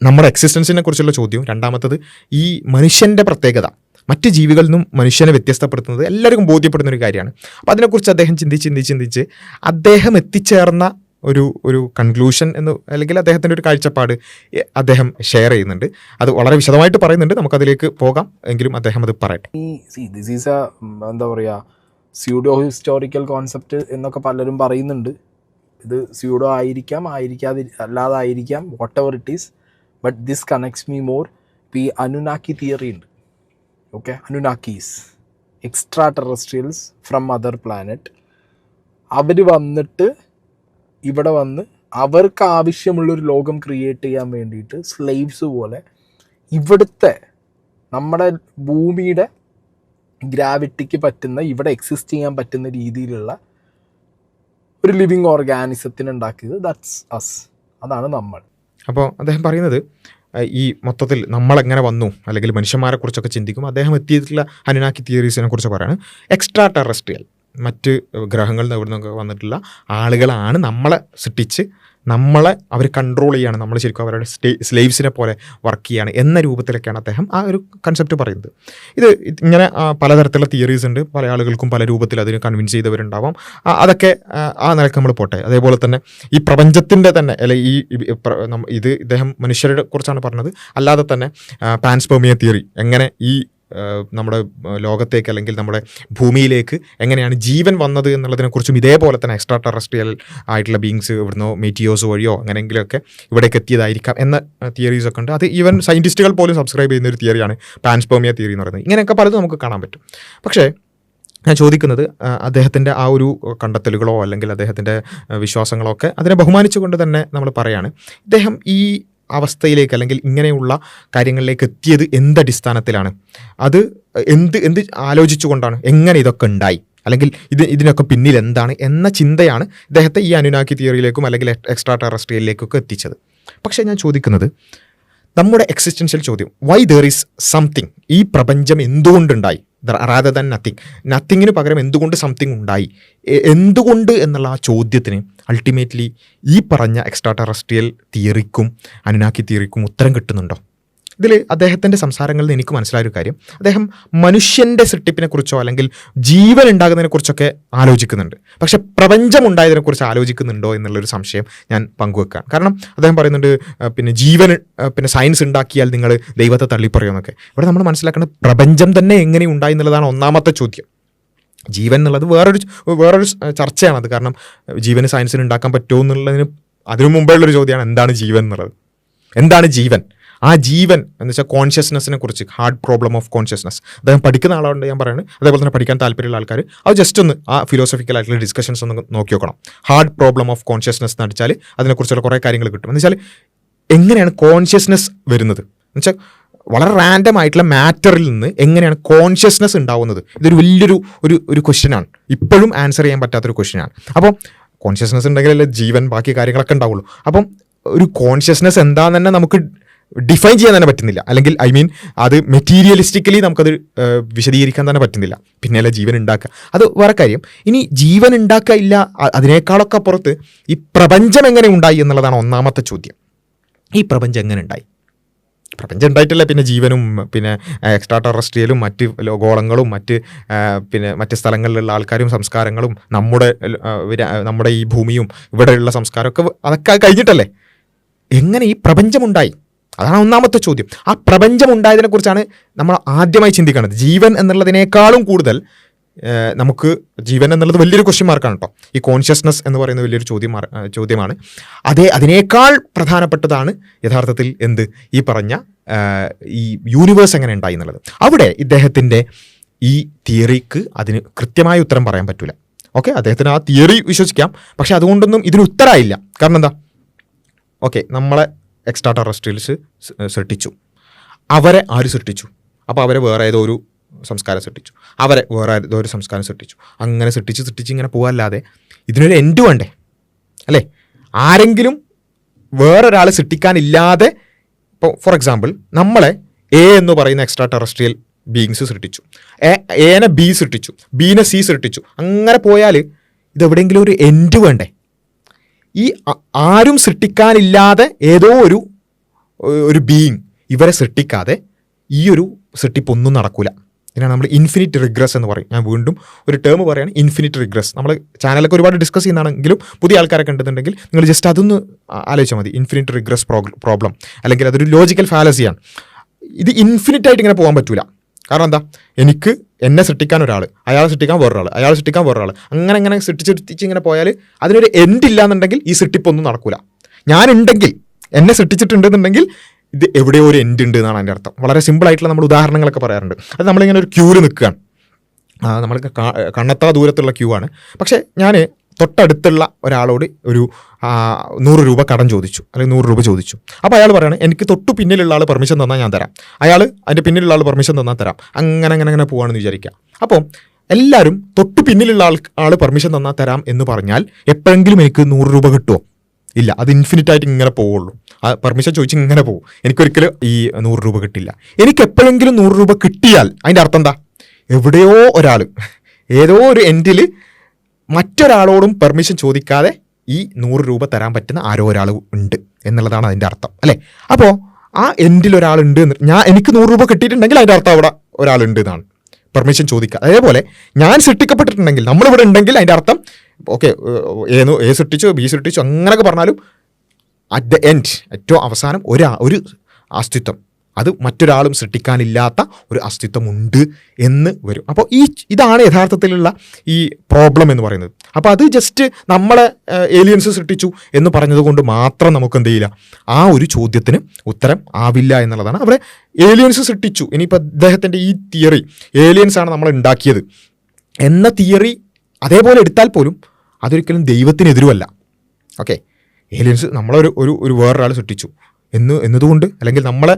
നമ്മുടെ എക്സിസ്റ്റൻസിനെ കുറിച്ചുള്ള ചോദ്യവും, രണ്ടാമത്തത് ഈ മനുഷ്യൻ്റെ പ്രത്യേകത, മറ്റ് ജീവികളിൽ നിന്നും മനുഷ്യനെ വ്യത്യസ്തപ്പെടുത്തുന്നത് എല്ലാവർക്കും ബോധ്യപ്പെടുന്ന ഒരു കാര്യമാണ്. അപ്പോൾ അതിനെക്കുറിച്ച് അദ്ദേഹം ചിന്തിച്ച് അദ്ദേഹം എത്തിച്ചേർന്ന ഒരു കൺക്ലൂഷൻ അല്ലെങ്കിൽ അദ്ദേഹത്തിൻ്റെ ഒരു കാഴ്ചപ്പാട് അദ്ദേഹം ഷെയർ ചെയ്യുന്നുണ്ട്. അത് വളരെ വിശദമായിട്ട് പറയുന്നുണ്ട്, നമുക്കതിലേക്ക് പോകാം. എങ്കിലും അദ്ദേഹം അത് പറയട്ടെ. എന്താ പറയുക, സ്യൂഡോ ഹിസ്റ്റോറിക്കൽ കോൺസെപ്റ്റ് എന്നൊക്കെ പലരും പറയുന്നുണ്ട്. ഇത് സ്യൂഡോ ആയിരിക്കാം, അല്ലാതായിരിക്കാം, whatever it is, but this connects me more. ഇപ്പോൾ ഈ അനുനാക്കി തിയറി ഉണ്ട്, okay, Anunnakis, extra terrestrials from other planet. അവർ വന്നിട്ട് ഇവിടെ വന്ന് അവർക്ക് ആവശ്യമുള്ളൊരു ലോകം ക്രിയേറ്റ് ചെയ്യാൻ വേണ്ടിയിട്ട് സ്ലേവ്സ് പോലെ ഇവിടുത്തെ നമ്മുടെ ഭൂമിയുടെ ഗ്രാവിറ്റിക്ക് പറ്റുന്ന, ഇവിടെ എക്സിസ്റ്റ് ചെയ്യാൻ പറ്റുന്ന രീതിയിലുള്ള ഒരു ലിവിങ് ഓർഗാനിസത്തിന് ഉണ്ടാക്കിയത് ദാറ്റ്സ് അസ്, അതാണ് നമ്മൾ. അപ്പോൾ അദ്ദേഹം പറയുന്നത് ഈ മൊത്തത്തിൽ നമ്മളെങ്ങനെ വന്നു അല്ലെങ്കിൽ മനുഷ്യന്മാരെ കുറിച്ചൊക്കെ ചിന്തിക്കും. അദ്ദേഹം എത്തിയിട്ടുള്ള അനുനാക്കി തിയറീസിനെ കുറിച്ച് പറയാണ്. എക്സ്ട്രാ ടെറസ്ട്രിയൽ, മറ്റ് ഗ്രഹങ്ങളിൽ നിന്ന് ഇവിടെ നിന്നൊക്കെ വന്നിട്ടുള്ള ആളുകളാണ് നമ്മളെ സൃഷ്ടിച്ച് നമ്മളെ അവർ കൺട്രോൾ ചെയ്യാണ്, നമ്മൾ ശരിക്കും അവരുടെ സ്ലേവ്സിനെ പോലെ വർക്ക് ചെയ്യാണ് എന്ന രൂപത്തിലൊക്കെയാണ് അദ്ദേഹം ആ ഒരു കൺസെപ്റ്റ് പറയുന്നത്. ഇത് ഇങ്ങനെ പലതരത്തിലുള്ള തിയറീസ് ഉണ്ട്, പല ആളുകൾക്കും പല രൂപത്തിൽ അതിന് കൺവിൻസ് ചെയ്തവരുണ്ടാവാം. അതൊക്കെ ആ നിലക്ക് നമ്മൾ പോട്ടെ. അതേപോലെ തന്നെ ഈ പ്രപഞ്ചത്തിൻ്റെ തന്നെ അല്ലെങ്കിൽ ഇത് ഇദ്ദേഹം മനുഷ്യരെ കുറിച്ചാണ് പറഞ്ഞത്. അല്ലാതെ തന്നെ പാൻസ്പെർമിയ തിയറി, എങ്ങനെ ഈ നമ്മുടെ ലോകത്തേക്ക് അല്ലെങ്കിൽ നമ്മുടെ ഭൂമിയിലേക്ക് എങ്ങനെയാണ് ജീവൻ വന്നത് എന്നുള്ളതിനെക്കുറിച്ചും ഇതേപോലെ തന്നെ എക്സ്ട്രാ ടെറസ്ട്രിയൽ ആയിട്ടുള്ള ബീങ്സ് ഇവിടുന്നോ മെറ്റിയോസ് വഴിയോ അങ്ങനെയെങ്കിലുമൊക്കെ ഇവിടേക്ക് എത്തിയതായിരിക്കാം എന്ന തിയറീസൊക്കെ ഉണ്ട്. അത് ഈവൻ സയൻറ്റിസ്റ്റുകൾ പോലും സബ്സ്ക്രൈബ് ചെയ്യുന്ന ഒരു തിയറിയാണ് പാൻസ്പെർമിയ തിയറി എന്ന് പറയുന്നത്. ഇങ്ങനെയൊക്കെ പലതും നമുക്ക് കാണാൻ പറ്റും. പക്ഷേ ഞാൻ ചോദിക്കുന്നത്, അദ്ദേഹത്തിൻ്റെ ആ ഒരു കണ്ടെത്തലുകളോ അല്ലെങ്കിൽ അദ്ദേഹത്തിൻ്റെ വിശ്വാസങ്ങളോ ഒക്കെ അതിനെ ബഹുമാനിച്ചുകൊണ്ട് തന്നെ നമ്മൾ പറയാണ്, ഇദ്ദേഹം ഈ അവസ്ഥയിലേക്ക് അല്ലെങ്കിൽ ഇങ്ങനെയുള്ള കാര്യങ്ങളിലേക്ക് എത്തിയത് എന്തടിസ്ഥാനത്തിലാണ്, അത് എന്ത് ആലോചിച്ചുകൊണ്ടാണ്, എങ്ങനെ ഇതൊക്കെ ഉണ്ടായി, അല്ലെങ്കിൽ ഇതിനൊക്കെ പിന്നിൽ എന്താണ് എന്ന ചിന്തയാണ് ഇദ്ദേഹത്തെ ഈ അനുനാക്കി തിയറിയിലേക്കും അല്ലെങ്കിൽ എക്സ്ട്രാ ടെറസ്ട്രിയലിലേക്കൊക്കെ എത്തിച്ചത്. പക്ഷേ ഞാൻ ചോദിക്കുന്നത്, നമ്മുടെ എക്സിസ്റ്റൻഷ്യൽ ചോദ്യം, വൈ ദർ ഈസ് സംതിങ്, ഈ പ്രപഞ്ചം എന്തുകൊണ്ടുണ്ടായി, റാദർ ദാൻ നത്തിങ്ങിന് പകരം എന്തുകൊണ്ട് സംതിങ് ഉണ്ടായി, എന്തുകൊണ്ട് എന്നുള്ള ആ ചോദ്യത്തിന് അൾട്ടിമേറ്റ്ലി ഈ പറഞ്ഞ എക്സ്ട്രാ ടെറസ്ട്രിയൽ തിയറിക്കും അനുനാക്കി തിയറിക്കും ഉത്തരം കിട്ടുന്നുണ്ടോ? ഇതിൽ അദ്ദേഹത്തിൻ്റെ സംസാരങ്ങളിൽ നിന്ന് എനിക്ക് മനസ്സിലായൊരു കാര്യം, അദ്ദേഹം മനുഷ്യൻ്റെ സൃഷ്ടിപ്പിനെക്കുറിച്ചോ അല്ലെങ്കിൽ ജീവൻ ഉണ്ടാകുന്നതിനെക്കുറിച്ചൊക്കെ ആലോചിക്കുന്നുണ്ട്, പക്ഷെ പ്രപഞ്ചം ഉണ്ടായതിനെക്കുറിച്ച് ആലോചിക്കുന്നുണ്ടോ എന്നുള്ളൊരു സംശയം ഞാൻ പങ്കുവെക്കുകയാണ്. കാരണം അദ്ദേഹം പറയുന്നുണ്ട് പിന്നെ ജീവൻ പിന്നെ സയൻസ് ഉണ്ടാക്കിയാൽ നിങ്ങൾ ദൈവത്തെ തള്ളിപ്പറയുമെന്നൊക്കെ. ഇവിടെ നമ്മൾ മനസ്സിലാക്കേണ്ടത് പ്രപഞ്ചം തന്നെ എങ്ങനെ ഉണ്ടായി എന്നുള്ളതാണ് ഒന്നാമത്തെ ചോദ്യം. ജീവൻ എന്നുള്ളത് വേറൊരു ചർച്ചയാണത്. കാരണം ജീവന് സയൻസിന് ഉണ്ടാക്കാൻ പറ്റുമോ എന്നുള്ളതിന് അതിനു മുമ്പേ ഉള്ളൊരു ചോദ്യമാണ് എന്താണ് ജീവൻ എന്നുള്ളത്. എന്താണ് ജീവൻ? ആ ജീവൻ എന്ന് വെച്ചാൽ കോൺഷ്യസ്നെസ്സിനെ കുറിച്ച്, ഹാർഡ് പ്രോബ്ലം ഓഫ് കോൺഷ്യസ്നസ്, അദ്ദേഹം പഠിക്കുന്ന ആളോട് ഞാൻ പറയുന്നത്, അതേപോലെ തന്നെ പഠിക്കാൻ താല്പര്യമുള്ള ആൾക്കാർ അത് ജസ്റ്റ് ഒന്ന് ആ ഫിലോസഫിക്കൽ ആയിട്ടുള്ള ഡിസ്കഷൻസ് ഒന്ന് നോക്കി നോക്കണം. ഹാർഡ് പ്രോബ്ലം ഓഫ് കോൺഷ്യസ്നെസ് എന്ന് അടിച്ചാൽ അതിനെക്കുറിച്ചുള്ള കുറേ കാര്യങ്ങൾ കിട്ടും. എന്ന് വെച്ചാൽ എങ്ങനെയാണ് കോൺഷ്യസ്നെസ് വരുന്നത് എന്ന് വെച്ചാൽ വളരെ റാൻഡം ആയിട്ടുള്ള മാറ്ററിൽ നിന്ന് എങ്ങനെയാണ് കോൺഷ്യസ്നെസ് ഉണ്ടാവുന്നത്. ഇതൊരു വലിയൊരു ഒരു ക്വസ്റ്റ്യനാണ്, ഇപ്പോഴും ആൻസർ ചെയ്യാൻ പറ്റാത്തൊരു ക്വസ്റ്റ്യനാണ്. അപ്പോൾ കോൺഷ്യസ്നെസ് ഉണ്ടെങ്കിലല്ലേ ജീവൻ ബാക്കി കാര്യങ്ങളൊക്കെ ഉണ്ടാവുള്ളൂ. അപ്പം ഒരു കോൺഷ്യസ്നെസ് എന്താണെന്ന് തന്നെ നമുക്ക് ഡിഫൈൻ ചെയ്യാൻ തന്നെ പറ്റുന്നില്ല, അല്ലെങ്കിൽ അത് മെറ്റീരിയലിസ്റ്റിക്കലി നമുക്കത് വിശദീകരിക്കാൻ തന്നെ പറ്റുന്നില്ല, പിന്നെയല്ല ജീവൻ ഉണ്ടാക്കുക. അത് വേറെ കാര്യം. ഇനി ജീവൻ ഉണ്ടാക്കുക ഇല്ല, അതിനേക്കാളൊക്കെ അപ്പുറത്ത് ഈ പ്രപഞ്ചം എങ്ങനെ ഉണ്ടായി എന്നുള്ളതാണ് ഒന്നാമത്തെ ചോദ്യം. ഈ പ്രപഞ്ചം എങ്ങനെ ഉണ്ടായി? പ്രപഞ്ചം ഉണ്ടായിട്ടില്ല പിന്നെ ജീവനും പിന്നെ എക്സ്ട്രാ ടെറസ്ട്രിയലും മറ്റ് ഗോളങ്ങളും മറ്റ് സ്ഥലങ്ങളിലുള്ള ആൾക്കാരും സംസ്കാരങ്ങളും നമ്മുടെ ഈ ഭൂമിയും ഇവിടെയുള്ള സംസ്കാരമൊക്കെ അതൊക്കെ കഴിഞ്ഞിട്ടല്ലേ എങ്ങനെ ഈ പ്രപഞ്ചമുണ്ടായി? അതാണ് ഒന്നാമത്തെ ചോദ്യം. ആ പ്രപഞ്ചം ഉണ്ടായതിനെക്കുറിച്ചാണ് നമ്മൾ ആദ്യമായി ചിന്തിക്കേണ്ടത്. ജീവൻ എന്നുള്ളതിനേക്കാളും കൂടുതൽ നമുക്ക് ജീവൻ എന്നുള്ളത് വലിയൊരു ക്വസ്റ്റ്യൻ മാർക്കാണ് കേട്ടോ. ഈ കോൺഷ്യസ്നസ് എന്ന് പറയുന്നത് വലിയൊരു ചോദ്യമാണ്. അതിനേക്കാൾ പ്രധാനപ്പെട്ടതാണ് യഥാർത്ഥത്തിൽ ഈ പറഞ്ഞ ഈ യൂണിവേഴ്സ് എങ്ങനെ ഉണ്ടായി എന്നുള്ളത്. അവിടെ ഇദ്ദേഹത്തിൻ്റെ ഈ തിയറിക്ക് അതിന് കൃത്യമായ ഉത്തരം പറയാൻ പറ്റില്ല. ഓക്കെ, അദ്ദേഹത്തിന് ആ തിയറി വിശ്വസിക്കാം, പക്ഷെ അതുകൊണ്ടൊന്നും ഇതിന് ഉത്തരമായില്ല. കാരണം എന്താ? ഓക്കെ, നമ്മളെ എക്സ്ട്രാ ടെറസ്ട്രിയൽസ് സൃഷ്ടിച്ചു, അവരെ ആര് സൃഷ്ടിച്ചു? അപ്പോൾ അവരെ വേറെ ഏതോ ഒരു സംസ്കാരം സൃഷ്ടിച്ചു, അവരെ വേറെ ഏതോ ഒരു സംസ്കാരം സൃഷ്ടിച്ചു, അങ്ങനെ സൃഷ്ടിച്ച് ഇങ്ങനെ പോകാല്ലാതെ ഇതിനൊരു എൻഡ് വേണ്ടേ? അല്ലേ? ആരെങ്കിലും വേറൊരാൾ സൃഷ്ടിക്കാനില്ലാതെ, ഇപ്പോൾ ഫോർ എക്സാമ്പിൾ നമ്മളെ എ എന്ന് പറയുന്ന എക്സ്ട്രാ ടെറസ്ട്രിയൽ ബീയിങ്സ് സൃഷ്ടിച്ചു, എനെ ബി സൃഷ്ടിച്ചു, ബീനെ സി സൃഷ്ടിച്ചു, അങ്ങനെ പോയാൽ ഇതെവിടെയെങ്കിലും ഒരു എൻഡ് വേണ്ടേ? ഈ ആരും സൃഷ്ടിക്കാനില്ലാതെ ഏതോ ഒരു ബീയിങ് ഇവരെ സൃഷ്ടിക്കാതെ ഈ ഒരു സൃഷ്ടിപ്പൊന്നും നടക്കില്ല. ഇതിനാണ് നമ്മൾ ഇൻഫിനിറ്റ് റിഗ്രസ് എന്ന് പറയും. ഞാൻ വീണ്ടും ഒരു ടേം പറയുകയാണ്, ഇൻഫിനിറ്റ് റിഗ്രസ്. നമ്മൾ ചാനലൊക്കെ ഒരുപാട് ഡിസ്കസ് ചെയ്യുന്നതാണെങ്കിലും പുതിയ ആൾക്കാരൊക്കെ ഉണ്ടെന്നുണ്ടെങ്കിൽ നിങ്ങൾ ജസ്റ്റ് അതൊന്ന് ആലോചിച്ചാൽ മതി. ഇൻഫിനിറ്റ് റിഗ്രസ് പ്രോബ്ലം, അല്ലെങ്കിൽ അതൊരു ലോജിക്കൽ ഫാലസിയാണ്. ഇത് ഇൻഫിനിറ്റ് ആയിട്ട് ഇങ്ങനെ പോകാൻ പറ്റില്ല. കാരണം എന്താ? എന്നെ സൃഷ്ടിക്കാൻ ഒരാൾ, അയാളെ സൃഷ്ടിക്കാൻ വേറൊരാൾ, അയാളെ സൃഷ്ടിക്കാൻ വേറൊരാൾ, അങ്ങനെ സൃഷ്ടിച്ച് ഇങ്ങനെ പോയാൽ അതിനൊരു എൻഡ് ഇല്ലാന്നുണ്ടെങ്കിൽ ഈ സൃഷ്ടിപ്പൊന്നും നടക്കില്ല. ഞാനുണ്ടെങ്കിൽ, എന്നെ സൃഷ്ടിച്ചിട്ടുണ്ടെന്നുണ്ടെങ്കിൽ ഇത് എവിടെയോ ഒരു എൻഡ് ഉണ്ട് എന്നാണ് അതിൻ്റെ അർത്ഥം. വളരെ സിമ്പിളായിട്ടുള്ള നമ്മൾ ഉദാഹരണങ്ങളൊക്കെ പറയാറുണ്ട്. അത് നമ്മളിങ്ങനെ ഒരു ക്യൂവിൽ നിൽക്കുകയാണ്, നമ്മൾ കണ്ണെത്താ ദൂരത്തുള്ള ക്യൂ ആണ്. പക്ഷേ ഞാൻ തൊട്ടടുത്തുള്ള ഒരാളോട് ഒരു 100 രൂപ കടം ചോദിച്ചു, അല്ലെങ്കിൽ 100 രൂപ ചോദിച്ചു. അപ്പോൾ അയാൾ പറയാണ് എനിക്ക് തൊട്ടു പിന്നിലുള്ള ആൾ പെർമിഷൻ തന്നാൽ ഞാൻ തരാം, അയാൾ അതിൻ്റെ പിന്നിലുള്ള ആൾ പെർമിഷൻ തന്നാൽ തരാം, അങ്ങനെ പോവാണെന്ന് വിചാരിക്കുക. അപ്പോൾ എല്ലാവരും തൊട്ടു പിന്നിലുള്ള ആൾ പെർമിഷൻ തന്നാൽ തരാം എന്ന് പറഞ്ഞാൽ എപ്പോഴെങ്കിലും എനിക്ക് 100 രൂപ കിട്ടുമോ? ഇല്ല, അത് ഇൻഫിനിറ്റ് ആയിട്ട് ഇങ്ങനെ പോവുള്ളൂ. ആ പെർമിഷൻ ചോദിച്ച് ഇങ്ങനെ പോകും. എനിക്കൊരിക്കലും ഈ 100 രൂപ കിട്ടില്ല. എനിക്ക് എപ്പോഴെങ്കിലും 100 രൂപ കിട്ടിയാൽ അതിൻ്റെ അർത്ഥം എന്താ? എവിടെയോ ഒരാൾ, ഏതോ ഒരു എൻഡിൽ മറ്റൊരാളോടും പെർമിഷൻ ചോദിക്കാതെ ഈ 100 രൂപ തരാൻ പറ്റുന്ന ആരോ ഒരാൾ ഉണ്ട് എന്നുള്ളതാണ് അതിൻ്റെ അർത്ഥം, അല്ലേ? അപ്പോൾ ആ എൻഡിൽ ഒരാളുണ്ട്, എനിക്ക് 100 രൂപ കിട്ടിയിട്ടുണ്ടെങ്കിൽ അതിൻ്റെ അർത്ഥം അവിടെ ഒരാളുണ്ട് എന്നാണ്, പെർമിഷൻ ചോദിക്കുക. അതേപോലെ ഞാൻ സൃഷ്ടിക്കപ്പെട്ടിട്ടുണ്ടെങ്കിൽ, നമ്മളിവിടെ ഉണ്ടെങ്കിൽ അതിൻ്റെ അർത്ഥം ഓക്കെ എ സൃഷ്ടിച്ചു, ബി സൃഷ്ടിച്ചു, അങ്ങനെയൊക്കെ പറഞ്ഞാലും അറ്റ് ദ എൻഡ് ഏറ്റവും അവസാനം ഒരു അസ്തിത്വം, അത് മറ്റൊരാളും സൃഷ്ടിക്കാനില്ലാത്ത ഒരു അസ്തിത്വമുണ്ട് എന്ന് വരും. അപ്പോൾ ഇതാണ് യഥാർത്ഥത്തിലുള്ള ഈ പ്രോബ്ലം എന്ന് പറയുന്നത്. അപ്പോൾ അത് ജസ്റ്റ് നമ്മളെ ഏലിയൻസ് സൃഷ്ടിച്ചു എന്ന് പറഞ്ഞത് കൊണ്ട് മാത്രം നമുക്ക് എന്ത് ചെയ്യില്ല, ആ ഒരു ചോദ്യത്തിന് ഉത്തരം ആവില്ല എന്നുള്ളതാണ്. അവിടെ ഏലിയൻസ് സൃഷ്ടിച്ചു, ഇനിയിപ്പോൾ അദ്ദേഹത്തിൻ്റെ ഈ തിയറി ഏലിയൻസാണ് നമ്മൾ ഉണ്ടാക്കിയത് എന്ന തിയറി അതേപോലെ എടുത്താൽ പോലും അതൊരിക്കലും ദൈവത്തിനെതിരുമല്ല. ഓക്കെ, ഏലിയൻസ് നമ്മളൊരു വേറൊരാൾ സൃഷ്ടിച്ചു എന്നതുകൊണ്ട്, അല്ലെങ്കിൽ നമ്മളെ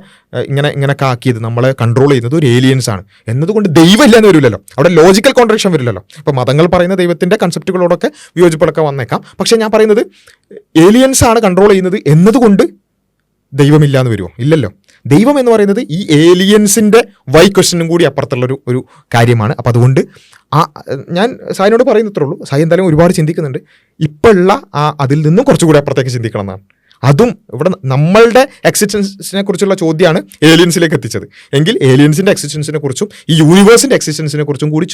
ഇങ്ങനെയൊക്കെ ആക്കിയത്, നമ്മളെ കൺട്രോൾ ചെയ്യുന്നത് ഒരു ഏലിയൻസാണ് എന്നതുകൊണ്ട് ദൈവം ഇല്ല എന്ന് വരില്ലല്ലോ. അവിടെ ലോജിക്കൽ കോൺട്രഡിക്ഷൻ വരില്ലല്ലോ. ഇപ്പോൾ മതങ്ങൾ പറയുന്ന ദൈവത്തിൻ്റെ കൺസെപ്റ്റുകളോടൊക്കെ വിയോജിപ്പുകളൊക്കെ വന്നേക്കാം. പക്ഷേ ഞാൻ പറയുന്നത് ഏലിയൻസാണ് കൺട്രോൾ ചെയ്യുന്നത് എന്നതുകൊണ്ട് ദൈവമില്ല എന്ന് വരുമോ? ഇല്ലല്ലോ. ദൈവം എന്ന് പറയുന്നത് ഈ ഏലിയൻസിൻ്റെ വൈ ക്വസ്റ്റ്യനും കൂടി അപ്പുറത്തുള്ളൊരു കാര്യമാണ്. അപ്പം അതുകൊണ്ട് ഞാൻ സായിനോട് പറയുന്നത്രേ ഉള്ളൂ, സായി എന്തായാലും ഒരുപാട് ചിന്തിക്കുന്നുണ്ട്. ഇപ്പോഴുള്ള അതിൽ നിന്നും കുറച്ചുകൂടി അപ്പുറത്തേക്ക് ചിന്തിക്കണം എന്നാണ്. അതും ഇവിടെ നമ്മളുടെ എക്സിസ്റ്റൻസിനെ കുറിച്ചുള്ള ചോദ്യമാണ് ഏലിയൻസിലേക്ക് എത്തിച്ചത് എങ്കിൽ ഏലിയൻസിൻ്റെ എക്സിസ്റ്റൻസിനെ കുറിച്ചും ഈ യൂണിവേഴ്സിൻ്റെ എക്സിസ്റ്റൻസിനെ കുറിച്ചും കൂടി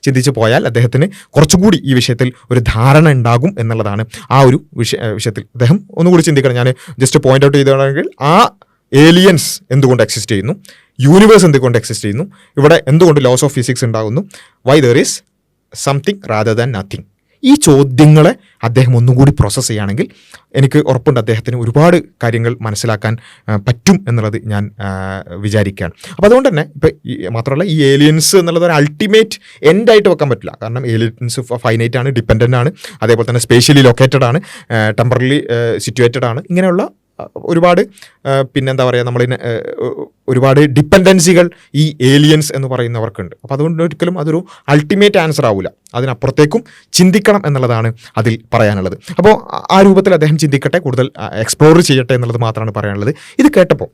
ചിന്തിച്ച് പോയാൽ അദ്ദേഹത്തിന് കുറച്ചുകൂടി ഈ വിഷയത്തിൽ ഒരു ധാരണ ഉണ്ടാകും എന്നുള്ളതാണ് ആ ഒരു വിഷയത്തിൽ അദ്ദേഹം ഒന്നുകൂടി ചിന്തിക്കണം. ഞാൻ ജസ്റ്റ് പോയിന്റ് ഔട്ട് ചെയ്തതാണെങ്കിൽ ആ ഏലിയൻസ് എന്തുകൊണ്ട് എക്സിസ്റ്റ് ചെയ്യുന്നു, യൂണിവേഴ്സ് എന്തുകൊണ്ട് എക്സിസ്റ്റ് ചെയ്യുന്നു, ഇവിടെ എന്തുകൊണ്ട് ലോസ് ഓഫ് ഫിസിക്സ് ഉണ്ടാകുന്നു, why there is something rather than nothing. ഈ ചോദ്യങ്ങളെ അദ്ദേഹം ഒന്നും കൂടി പ്രോസസ്സ് ചെയ്യുകയാണെങ്കിൽ എനിക്ക് ഉറപ്പുണ്ട് അദ്ദേഹത്തിന് ഒരുപാട് കാര്യങ്ങൾ മനസ്സിലാക്കാൻ പറ്റും എന്നുള്ളത് ഞാൻ വിചാരിക്കുകയാണ്. അപ്പോൾ അതുകൊണ്ട് തന്നെ ഇപ്പോൾ മാത്രമല്ല ഈ ഏലിയൻസ് എന്നുള്ളത് ഒരു അൾട്ടിമേറ്റ് എൻഡായിട്ട് വെക്കാൻ പറ്റില്ല. കാരണം ഏലിയൻസ് ഫൈനൈറ്റ് ആണ്, ഡിപ്പെൻഡൻ്റ് ആണ്, അതേപോലെ തന്നെ സ്പേഷ്യലി ലൊക്കേറ്റഡ് ആണ്, ടെമ്പറലി സിറ്റുവേറ്റഡ് ആണ്. ഇങ്ങനെയുള്ള ഒരുപാട് പിന്നെന്താ പറയുക നമ്മളിന് ഒരുപാട് ഡിപ്പെൻഡൻസികൾ ഈ ഏലിയൻസ് എന്ന് പറയുന്നവർക്കുണ്ട്. അപ്പോൾ അതുകൊണ്ട് ഒരിക്കലും അതൊരു അൾട്ടിമേറ്റ് ആൻസർ ആവില്ല, അതിനപ്പുറത്തേക്കും ചിന്തിക്കണം എന്നുള്ളതാണ് അതിൽ പറയാനുള്ളത്. അപ്പോൾ ആ രൂപത്തിൽ അദ്ദേഹം ചിന്തിക്കട്ടെ, കൂടുതൽ എക്സ്പ്ലോർ ചെയ്യട്ടെ എന്നുള്ളത് മാത്രമാണ് പറയാനുള്ളത്. ഇത് കേട്ടപ്പോൾ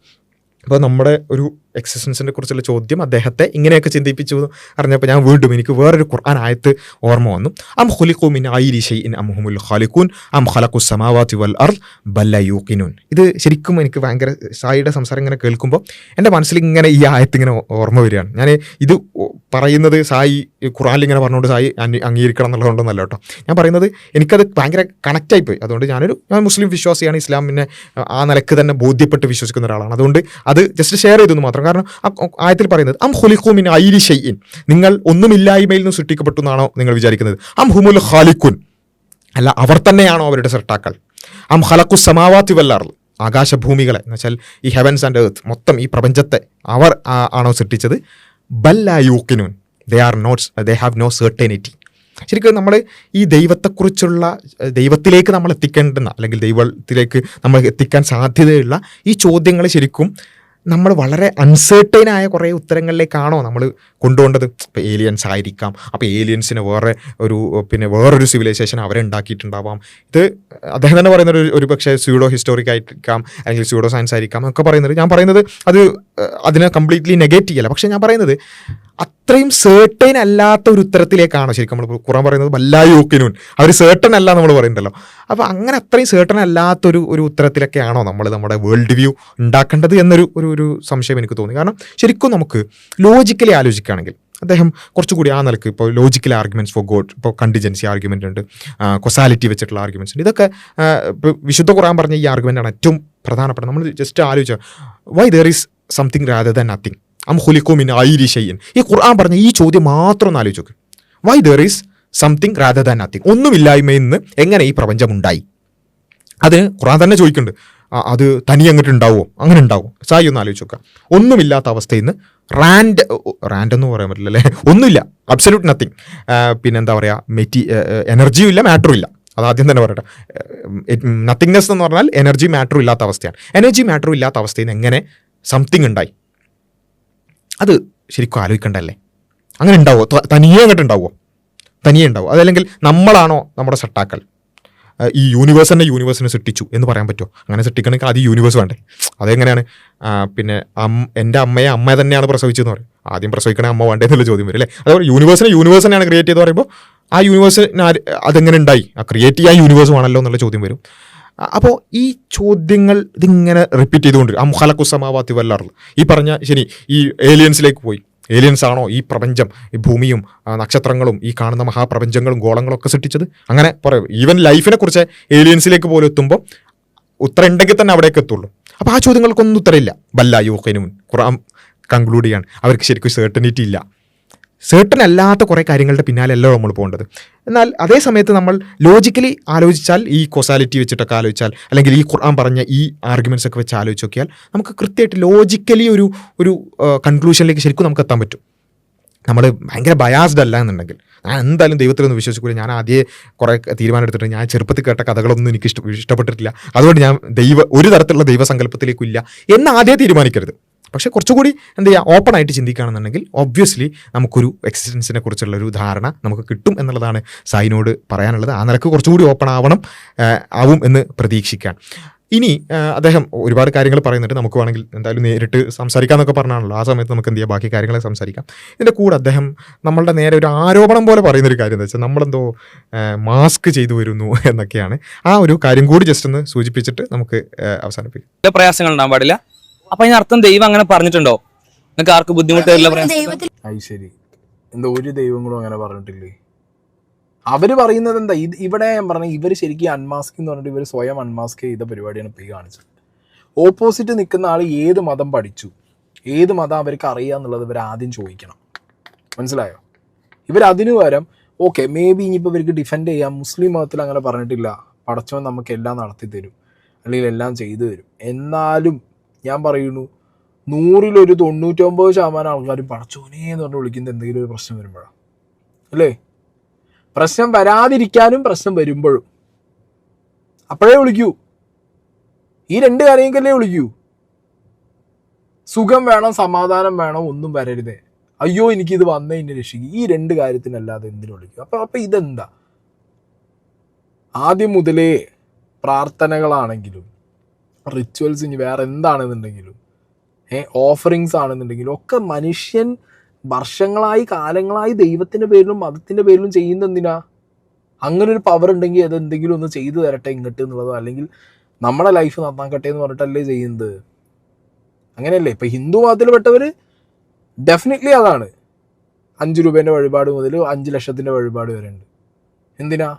അപ്പോൾ നമ്മുടെ ഒരു എക്സിസ്റ്റൻസിനെ കുറിച്ചുള്ള ചോദ്യം അദ്ദേഹത്തെ ഇങ്ങനെയൊക്കെ ചിന്തിപ്പിച്ചു അറിഞ്ഞപ്പോൾ ഞാൻ വീണ്ടും എനിക്ക് വേറൊരു ഖുർആൻ ആയത്ത് ഓർമ്മ വന്നു. അം ഖുലിഖു മിൻ ഗൈരി ഷൈഇൻ അം ഹുമുൽ ഖാലിഖൂൻ അം ഖലഖുസ് സമാവാതി വൽ അർദ് ബൽ ലാ യൂഖിനൂൻ. ഇത് ശരിക്കും എനിക്ക് ഭയങ്കര സായിയുടെ സംസാരം ഇങ്ങനെ കേൾക്കുമ്പോൾ എൻ്റെ മനസ്സിൽ ഇങ്ങനെ ഈ ആയത്ത് ഇങ്ങനെ ഓർമ്മ വരികയാണ്. ഞാൻ ഇത് പറയുന്നത് സായി ഖുർആനിൽ ഇങ്ങനെ പറഞ്ഞുകൊണ്ട് സായി അംഗീകരിക്കണം എന്നുള്ളതുകൊണ്ടൊന്നല്ല കേട്ടോ. ഞാൻ പറയുന്നത് എനിക്കത് ഭയങ്കര കണക്റ്റായിപ്പോയി. അതുകൊണ്ട് ഞാൻ മുസ്ലിം വിശ്വാസിയാണ്, ഇസ്ലാമിനെ ആ നിലക്ക് തന്നെ ബോധ്യപ്പെട്ട് വിശ്വസിക്കുന്ന ഒരാളാണ്. അതുകൊണ്ട് അത് ജസ്റ്റ് ഷെയർ ചെയ്തെന്ന് മാത്രം. കാരണം ആയത്തിൽ പറയുന്നത് അം ഖുലിഖു മിൻ ഗൈരി ഷൈഇൻ, നിങ്ങൾ ഒന്നുമില്ലായ്മയിൽ നിന്ന് സൃഷ്ടിക്കപ്പെട്ടു എന്നാണോ നിങ്ങൾ വിചാരിക്കുന്നത്? അം ഹുമുൽ ഖാലിഖൂൻ, അല്ല അവർ തന്നെയാണോ അവരുടെ സൃഷ്ടാക്കൾ? അം ഖലഖുസ് സമാവാതി വൽ അർദ്, ആകാശഭൂമികളെ എന്ന് വെച്ചാൽ ഈ ഹെവൻസ് ആൻഡ് എർത്ത് മൊത്തം ഈ പ്രപഞ്ചത്തെ അവർ ആണോ സൃഷ്ടിച്ചത്? ബൽ ലാ യൂഖിനൂൻ, ദേ ഹാവ് നോ സെർട്ടനിറ്റി. ശരിക്കും നമ്മൾ ഈ ദൈവത്തിലേക്ക് നമ്മൾ എത്തിക്കേണ്ടുന്ന അല്ലെങ്കിൽ ദൈവത്തിലേക്ക് നമ്മൾ എത്തിക്കാൻ സാധ്യതയുള്ള ഈ ചോദ്യങ്ങൾ ശരിക്കും നമ്മൾ വളരെ അൺസേർട്ടൈനായ കുറേ ഉത്തരങ്ങളിലേക്കാണോ നമ്മൾ കൊണ്ടുപോകേണ്ടത്? ഇപ്പോൾ ഏലിയൻസ് ആയിരിക്കാം, അപ്പോൾ ഏലിയൻസിന് വേറൊരു സിവിലൈസേഷൻ അവരെ ഉണ്ടാക്കിയിട്ടുണ്ടാവാം. ഇത് അദ്ദേഹം തന്നെ പറയുന്നത് ഒരു പക്ഷേ സ്യൂഡോ ഹിസ്റ്റോറിക് ആയിരിക്കാം, അല്ലെങ്കിൽ സ്യൂഡോ സയൻസ് ആയിരിക്കാം എന്നൊക്കെ പറയുന്നത്. ഞാൻ പറയുന്നത് അതിനെ കംപ്ലീറ്റ്ലി നെഗേറ്റ് ചെയ്യല്ല. പക്ഷേ ഞാൻ പറയുന്നത് അത്രയും സേർട്ടൈൻ അല്ലാത്ത ഒരു ഉത്തരത്തിലേക്കാണ് ശരിക്കും നമ്മൾ ഖുർആൻ പറയുന്നത് ബല്ലാ യൂഖിനൂൻ, അവർ സേർട്ടൺ അല്ല നമ്മൾ പറയുന്നുണ്ടല്ലോ. അപ്പോൾ അങ്ങനെ അത്രയും സേർട്ടൺ അല്ലാത്തൊരു ഉത്തരത്തിലൊക്കെയാണോ നമ്മുടെ വേൾഡ് വ്യൂ ഉണ്ടാക്കേണ്ടത് എന്നൊരു സംശയം എനിക്ക് തോന്നി. കാരണം ശരിക്കും നമുക്ക് ലോജിക്കലി ആലോചിക്കുകയാണെങ്കിൽ അദ്ദേഹം കുറച്ചുകൂടി ആ നിലക്ക് ഇപ്പോൾ ലോജിക്കൽ ആർഗ്യുമെൻറ്റ്സ് ഫോർ ഗോഡ്, ഇപ്പോൾ കണ്ടിജൻസി ആർഗ്യുമെൻ്റ് ഉണ്ട്, കൊസാലിറ്റി വെച്ചിട്ടുള്ള ആർഗ്യുമെൻറ്റ്സ് ഉണ്ട്. ഇതൊക്കെ ഇപ്പോൾ വിശുദ്ധ ഖുർആൻ പറഞ്ഞ ഈ ആർഗ്യുമെൻ്റാണ് ഏറ്റവും പ്രധാനപ്പെട്ട. നമ്മൾ ജസ്റ്റ് ആലോചിച്ചാൽ why there is something rather than nothing, അം ഖുലിഖു മിൻ ഗൈരി ഷൈഇൻ. ഈ ഖുർആൻ പറഞ്ഞ ഈ ചോദ്യം മാത്രം ഒന്ന് ആലോചിച്ച് നോക്ക്. Why there is something rather than nothing, ഒന്നുമില്ലായ്മയിൽ നിന്ന് എങ്ങനെ ഈ പ്രപഞ്ചം ഉണ്ടായി? അതിന് ഖുർആൻ തന്നെ ചോദിക്കുന്നുണ്ട്, അത് തനിയെ അങ്ങോട്ട് ഉണ്ടാവുമോ? അങ്ങനെ ഉണ്ടാവും. സായി ഒന്ന് ആലോചിച്ച് നോക്കുക. ഒന്നുമില്ലാത്ത അവസ്ഥയിൽ നിന്ന് റാൻഡ് എന്ന് പറയാൻ പറ്റില്ല അല്ലേ, ഒന്നുമില്ല, അബ്സല്യൂട്ട് നത്തിങ്. പിന്നെന്താ പറയുക, എനർജിയും ഇല്ല, മാറ്ററും ഇല്ല. അതാദ്യം തന്നെ പറയട്ടെ, നത്തിങ്നെസ് എന്ന് പറഞ്ഞാൽ എനർജി മാറ്ററും ഇല്ലാത്ത അവസ്ഥയാണ്. എനർജി മാറ്ററും ഇല്ലാത്ത അവസ്ഥയിൽ നിന്ന് എങ്ങനെ സംതിങ് ഉണ്ടായി? അത് ശരിക്കും ആലോചിക്കണ്ടല്ലേ? അങ്ങനെ ഉണ്ടാവുമോ? തനിയെ അങ്ങോട്ട് ഉണ്ടാവുമോ? തനിയെ ഉണ്ടാവും. അതല്ലെങ്കിൽ നമ്മളാണോ നമ്മുടെ സട്ടാക്കൾ? ഈ യൂണിവേഴ്സിനെ സൃഷ്ടിച്ചു എന്ന് പറയാൻ പറ്റുമോ? അങ്ങനെ സൃഷ്ടിക്കണമെങ്കിൽ ആദ്യം യൂണിവേഴ്സ് വേണ്ടേ? അതെങ്ങനെയാണ്? പിന്നെ എൻ്റെ അമ്മ തന്നെയാണ് പ്രസവിച്ചതെന്ന് പറയും. ആദ്യം പ്രസവിക്കണേ അമ്മ വേണ്ടേ എന്നുള്ള ചോദ്യം വരും അല്ലേ? അതുപോലെ യൂണിവേഴ്സ് തന്നെയാണ് ക്രിയേറ്റ് ചെയ്തെന്ന് പറയുമ്പോൾ ആ യൂണിവേഴ്സിന് അതെങ്ങനെ ഉണ്ടായി? ക്രിയേറ്റ് ചെയ്യാൻ യൂണിവേഴ്സ് ആണല്ലോ എന്നുള്ള ചോദ്യം വരും. അപ്പോൾ ഈ ചോദ്യങ്ങൾ ഇതിങ്ങനെ റിപ്പീറ്റ് ചെയ്തുകൊണ്ടിരിക്കും. അം ഖലഖുസ് സമാവാതി വൽ അർദ്, ഈ പറഞ്ഞ ശരി ഈ ഏലിയൻസിലേക്ക് പോയി. ഏലിയൻസ് ആണോ ഈ പ്രപഞ്ചം, ഈ ഭൂമിയും നക്ഷത്രങ്ങളും ഈ കാണുന്ന മഹാപ്രപഞ്ചങ്ങളും ഗോളങ്ങളും ഒക്കെ സൃഷ്ടിച്ചത്? അങ്ങനെ പറയും. ഈവൻ ലൈഫിനെ കുറിച്ച് ഏലിയൻസിലേക്ക് പോലും എത്തുമ്പോൾ ഉത്തരം ഉണ്ടെങ്കിൽ തന്നെ അവിടേക്ക് എത്തുള്ളൂ. അപ്പോൾ ആ ചോദ്യങ്ങൾക്കൊന്നും ഉത്തരമില്ല. ബല്ലാ യൂഖിനൂൻ, ഖുർആൻ കൺക്ലൂഡ് ചെയ്യാണ് അവർക്ക് ശരിക്കും സെർട്ടനിറ്റി ഇല്ല. സെർട്ടൺ അല്ലാത്ത കുറേ കാര്യങ്ങളുടെ പിന്നാലെയല്ലോ നമ്മൾ പോകേണ്ടത്. എന്നാൽ അതേ സമയത്ത് നമ്മൾ ലോജിക്കലി ആലോചിച്ചാൽ, ഈ കോസാലിറ്റി വെച്ചിട്ടൊക്കെ ആലോചിച്ചാൽ, അല്ലെങ്കിൽ ഈ ഖുർആൻ പറഞ്ഞ ഈ ആർഗ്യുമെൻറ്റ്സ് ഒക്കെ വെച്ച് ആലോചിച്ച് നോക്കിയാൽ നമുക്ക് കൃത്യമായിട്ട് ലോജിക്കലി ഒരു കൺക്ലൂഷനിലേക്ക് ശരിക്കും നമുക്ക് എത്താൻ പറ്റും. നമ്മൾ ഭയങ്കര ബയാസ്ഡ് അല്ല എന്നുണ്ടെങ്കിൽ ഞാൻ എന്തായാലും ദൈവത്തിലൊന്നും വിശ്വസിക്കില്ല. ഞാൻ ആദ്യമേ കുറേ തീരുമാനം എടുത്തിട്ടുണ്ട്. ഞാൻ ചെറുപ്പത്തിൽ കേട്ട കഥകളൊന്നും എനിക്ക് ഇഷ്ടപ്പെട്ടിട്ടില്ല. അതുകൊണ്ട് ഞാൻ ഒരു തരത്തിലുള്ള ദൈവസങ്കല്പത്തിലേക്കും ഇല്ല എന്ന് ആദ്യം തീരുമാനിക്കരുത്. പക്ഷേ കുറച്ചുകൂടി എന്ത് ചെയ്യുക, ഓപ്പൺ ആയിട്ട് ചിന്തിക്കുകയാണെന്നുണ്ടെങ്കിൽ ഒബ്വിയസ്ലി നമുക്കൊരു എക്സിസ്റ്റൻസിനെ കുറിച്ചുള്ളൊരു ധാരണ നമുക്ക് കിട്ടും എന്നുള്ളതാണ് സായിനോട് പറയാനുള്ളത്. ആ നിലക്ക് കുറച്ചുകൂടി ഓപ്പൺ ആവും എന്ന് പ്രതീക്ഷിക്കാൻ. ഇനി അദ്ദേഹം ഒരുപാട് കാര്യങ്ങൾ പറയുന്നുണ്ട്. നമുക്ക് വേണമെങ്കിൽ എന്തായാലും നേരിട്ട് സംസാരിക്കാമെന്നൊക്കെ പറഞ്ഞാണല്ലോ, ആ സമയത്ത് നമുക്ക് എന്ത് ചെയ്യാം, ബാക്കി കാര്യങ്ങളെ സംസാരിക്കാം. ഇതിൻ്റെ കൂടെ അദ്ദേഹം നമ്മളുടെ നേരെ ഒരു ആരോപണം പോലെ പറയുന്നൊരു കാര്യം എന്താ വെച്ചാൽ നമ്മളെന്തോ മാസ്ക് ചെയ്തു വരുന്നു എന്നൊക്കെയാണ്. ആ ഒരു കാര്യം കൂടി ജസ്റ്റ് ഒന്ന് സൂചിപ്പിച്ചിട്ട് നമുക്ക് അവസാനിപ്പിക്കാം. പ്രയാസങ്ങൾ ഉണ്ടാകാൻ പാടില്ല. അപ്പൊ അതിനർത്ഥം ദൈവം അങ്ങനെ പറഞ്ഞിട്ടുണ്ടോ? നിങ്ങൾക്ക് ആർക്ക് ബുദ്ധിമുട്ട് വരില്ല പ്രയാസം? അത് ശരി, എന്താ ഒരു ദൈവങ്ങളും അങ്ങനെ പറഞ്ഞിട്ടില്ലേ? അവര് പറയുന്നത് എന്താ, ഇവിടെ ഞാൻ പറഞ്ഞ ഇവർ ശരിക്കും അൺമാസ്ക് എന്ന് പറഞ്ഞിട്ട് ഇവർ സ്വയം അൺമാസ്ക് ചെയ്ത പരിപാടിയാണ് ഇപ്പോൾ ഈ കാണിച്ചത്. ഓപ്പോസിറ്റ് നിൽക്കുന്ന ആൾ ഏത് മതം പഠിച്ചു, ഏത് മതം അവർക്ക് അറിയാന്നുള്ളത് ഇവർ ആദ്യം ചോദിക്കണം. മനസ്സിലായോ? ഇവരതിനു പകരം ഓക്കെ മേ ബി ഇനിയിപ്പോൾ ഇവർക്ക് ഡിഫെൻഡ് ചെയ്യാം, മുസ്ലിം മതത്തിൽ അങ്ങനെ പറഞ്ഞിട്ടില്ല, പടച്ചവൻ നമുക്ക് എല്ലാം നടത്തി തരും അല്ലെങ്കിൽ എല്ലാം ചെയ്തു തരും. എന്നാലും ഞാൻ പറയുന്നു 100-ൽ 99% ആൾക്കാരും പടച്ചോനെ എന്ന് പറഞ്ഞ് വിളിക്കുന്നത് എന്തെങ്കിലും ഒരു പ്രശ്നം വരുമ്പോഴാണ് അല്ലേ? പ്രശ്നം വരാതിരിക്കാനും പ്രശ്നം വരുമ്പോഴും അപ്പോഴേ വിളിക്കൂ. ഈ 2 കാര്യങ്ങൾക്കല്ലേ വിളിക്കൂ. സുഖം വേണം, സമാധാനം വേണം, ഒന്നും വരരുതേ, അയ്യോ എനിക്കിത് വന്നേ ഇന്നെ രക്ഷിക്കും, ഈ 2 കാര്യത്തിനല്ലാതെ എന്തിനു വിളിക്കും? അപ്പൊ ഇതെന്താ? ആദ്യം മുതലേ പ്രാർത്ഥനകളാണെങ്കിലും റിച്വൽസ് ഇനി വേറെ എന്താണെന്നുണ്ടെങ്കിലും ഓഫറിങ്സ് ആണെന്നുണ്ടെങ്കിലും ഒക്കെ മനുഷ്യൻ വർഷങ്ങളായി കാലങ്ങളായി ദൈവത്തിൻ്റെ പേരിലും മതത്തിൻ്റെ പേരിലും ചെയ്യുന്ന എന്തിനാ? അങ്ങനെ ഒരു പവർ ഉണ്ടെങ്കിൽ അത് എന്തെങ്കിലും ഒന്ന് ചെയ്തു തരട്ടെ ഇങ്ങോട്ട് എന്നുള്ളതോ, അല്ലെങ്കിൽ നമ്മുടെ ലൈഫ് നന്നാക്കട്ടെ എന്ന് പറഞ്ഞിട്ടല്ലേ ചെയ്യുന്നത്. അങ്ങനെയല്ലേ? ഇപ്പം ഹിന്ദു മതത്തിൽ പെട്ടവർ ഡെഫിനറ്റ്ലി അതാണ്. 5 രൂപേൻ്റെ വഴിപാട് മുതൽ 5 ലക്ഷത്തിൻ്റെ വഴിപാട് വരെ ഉണ്ട്. എന്തിനാ?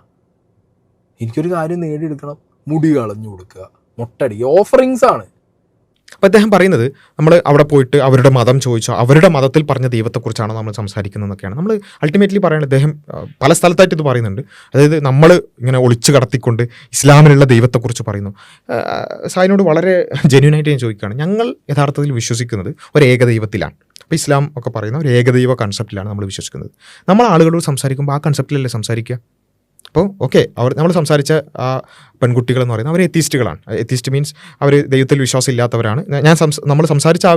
എനിക്കൊരു കാര്യം നേടിയെടുക്കണം, മുടി കളഞ്ഞു കൊടുക്കുക, മുട്ടടി, ഓഫറിങ്സ് ആണ്. അപ്പോൾ അദ്ദേഹം പറയുന്നത് നമ്മൾ അവിടെ പോയിട്ട് അവരുടെ മതം ചോദിച്ചോ, അവരുടെ മതത്തിൽ പറഞ്ഞ ദൈവത്തെക്കുറിച്ചാണ് നമ്മൾ സംസാരിക്കുന്നതെന്നൊക്കെയാണ്. നമ്മൾ അൾട്ടിമേറ്റ്ലി പറയുന്നത്, അദ്ദേഹം പല സ്ഥലത്തായിട്ട് ഇത് പറയുന്നുണ്ട്. അതായത് നമ്മൾ ഇങ്ങനെ ഒളിച്ചു കടത്തിക്കൊണ്ട് ഇസ്ലാമിലുള്ള ദൈവത്തെക്കുറിച്ച് പറയുന്നു. സായിനോട് വളരെ ജെന്യൂനായിട്ട് ഞാൻ ചോദിക്കുകയാണ്, ഞങ്ങൾ യഥാർത്ഥത്തിൽ വിശ്വസിക്കുന്നത് ഒരു ഏകദൈവത്തിലാണ്. അപ്പോൾ ഇസ്ലാം ഒക്കെ പറയുന്ന ഒരു ഏകദൈവ കൺസെപ്റ്റിലാണ് നമ്മൾ വിശ്വസിക്കുന്നത്. നമ്മൾ ആളുകളോട് സംസാരിക്കുമ്പോൾ ആ കൺസെപ്റ്റിലല്ലേ സംസാരിക്കുക. അപ്പോൾ ഓക്കെ, നമ്മൾ സംസാരിച്ച ആ പെൺകുട്ടികളെന്ന് പറയുന്നത് അവർ എത്തീസ്റ്റുകളാണ്. എത്തീസ്റ്റ് മീൻസ് അവർ ദൈവത്തിൽ വിശ്വാസം ഇല്ലാത്തവരാണ്. നമ്മൾ സംസാരിച്ച ആ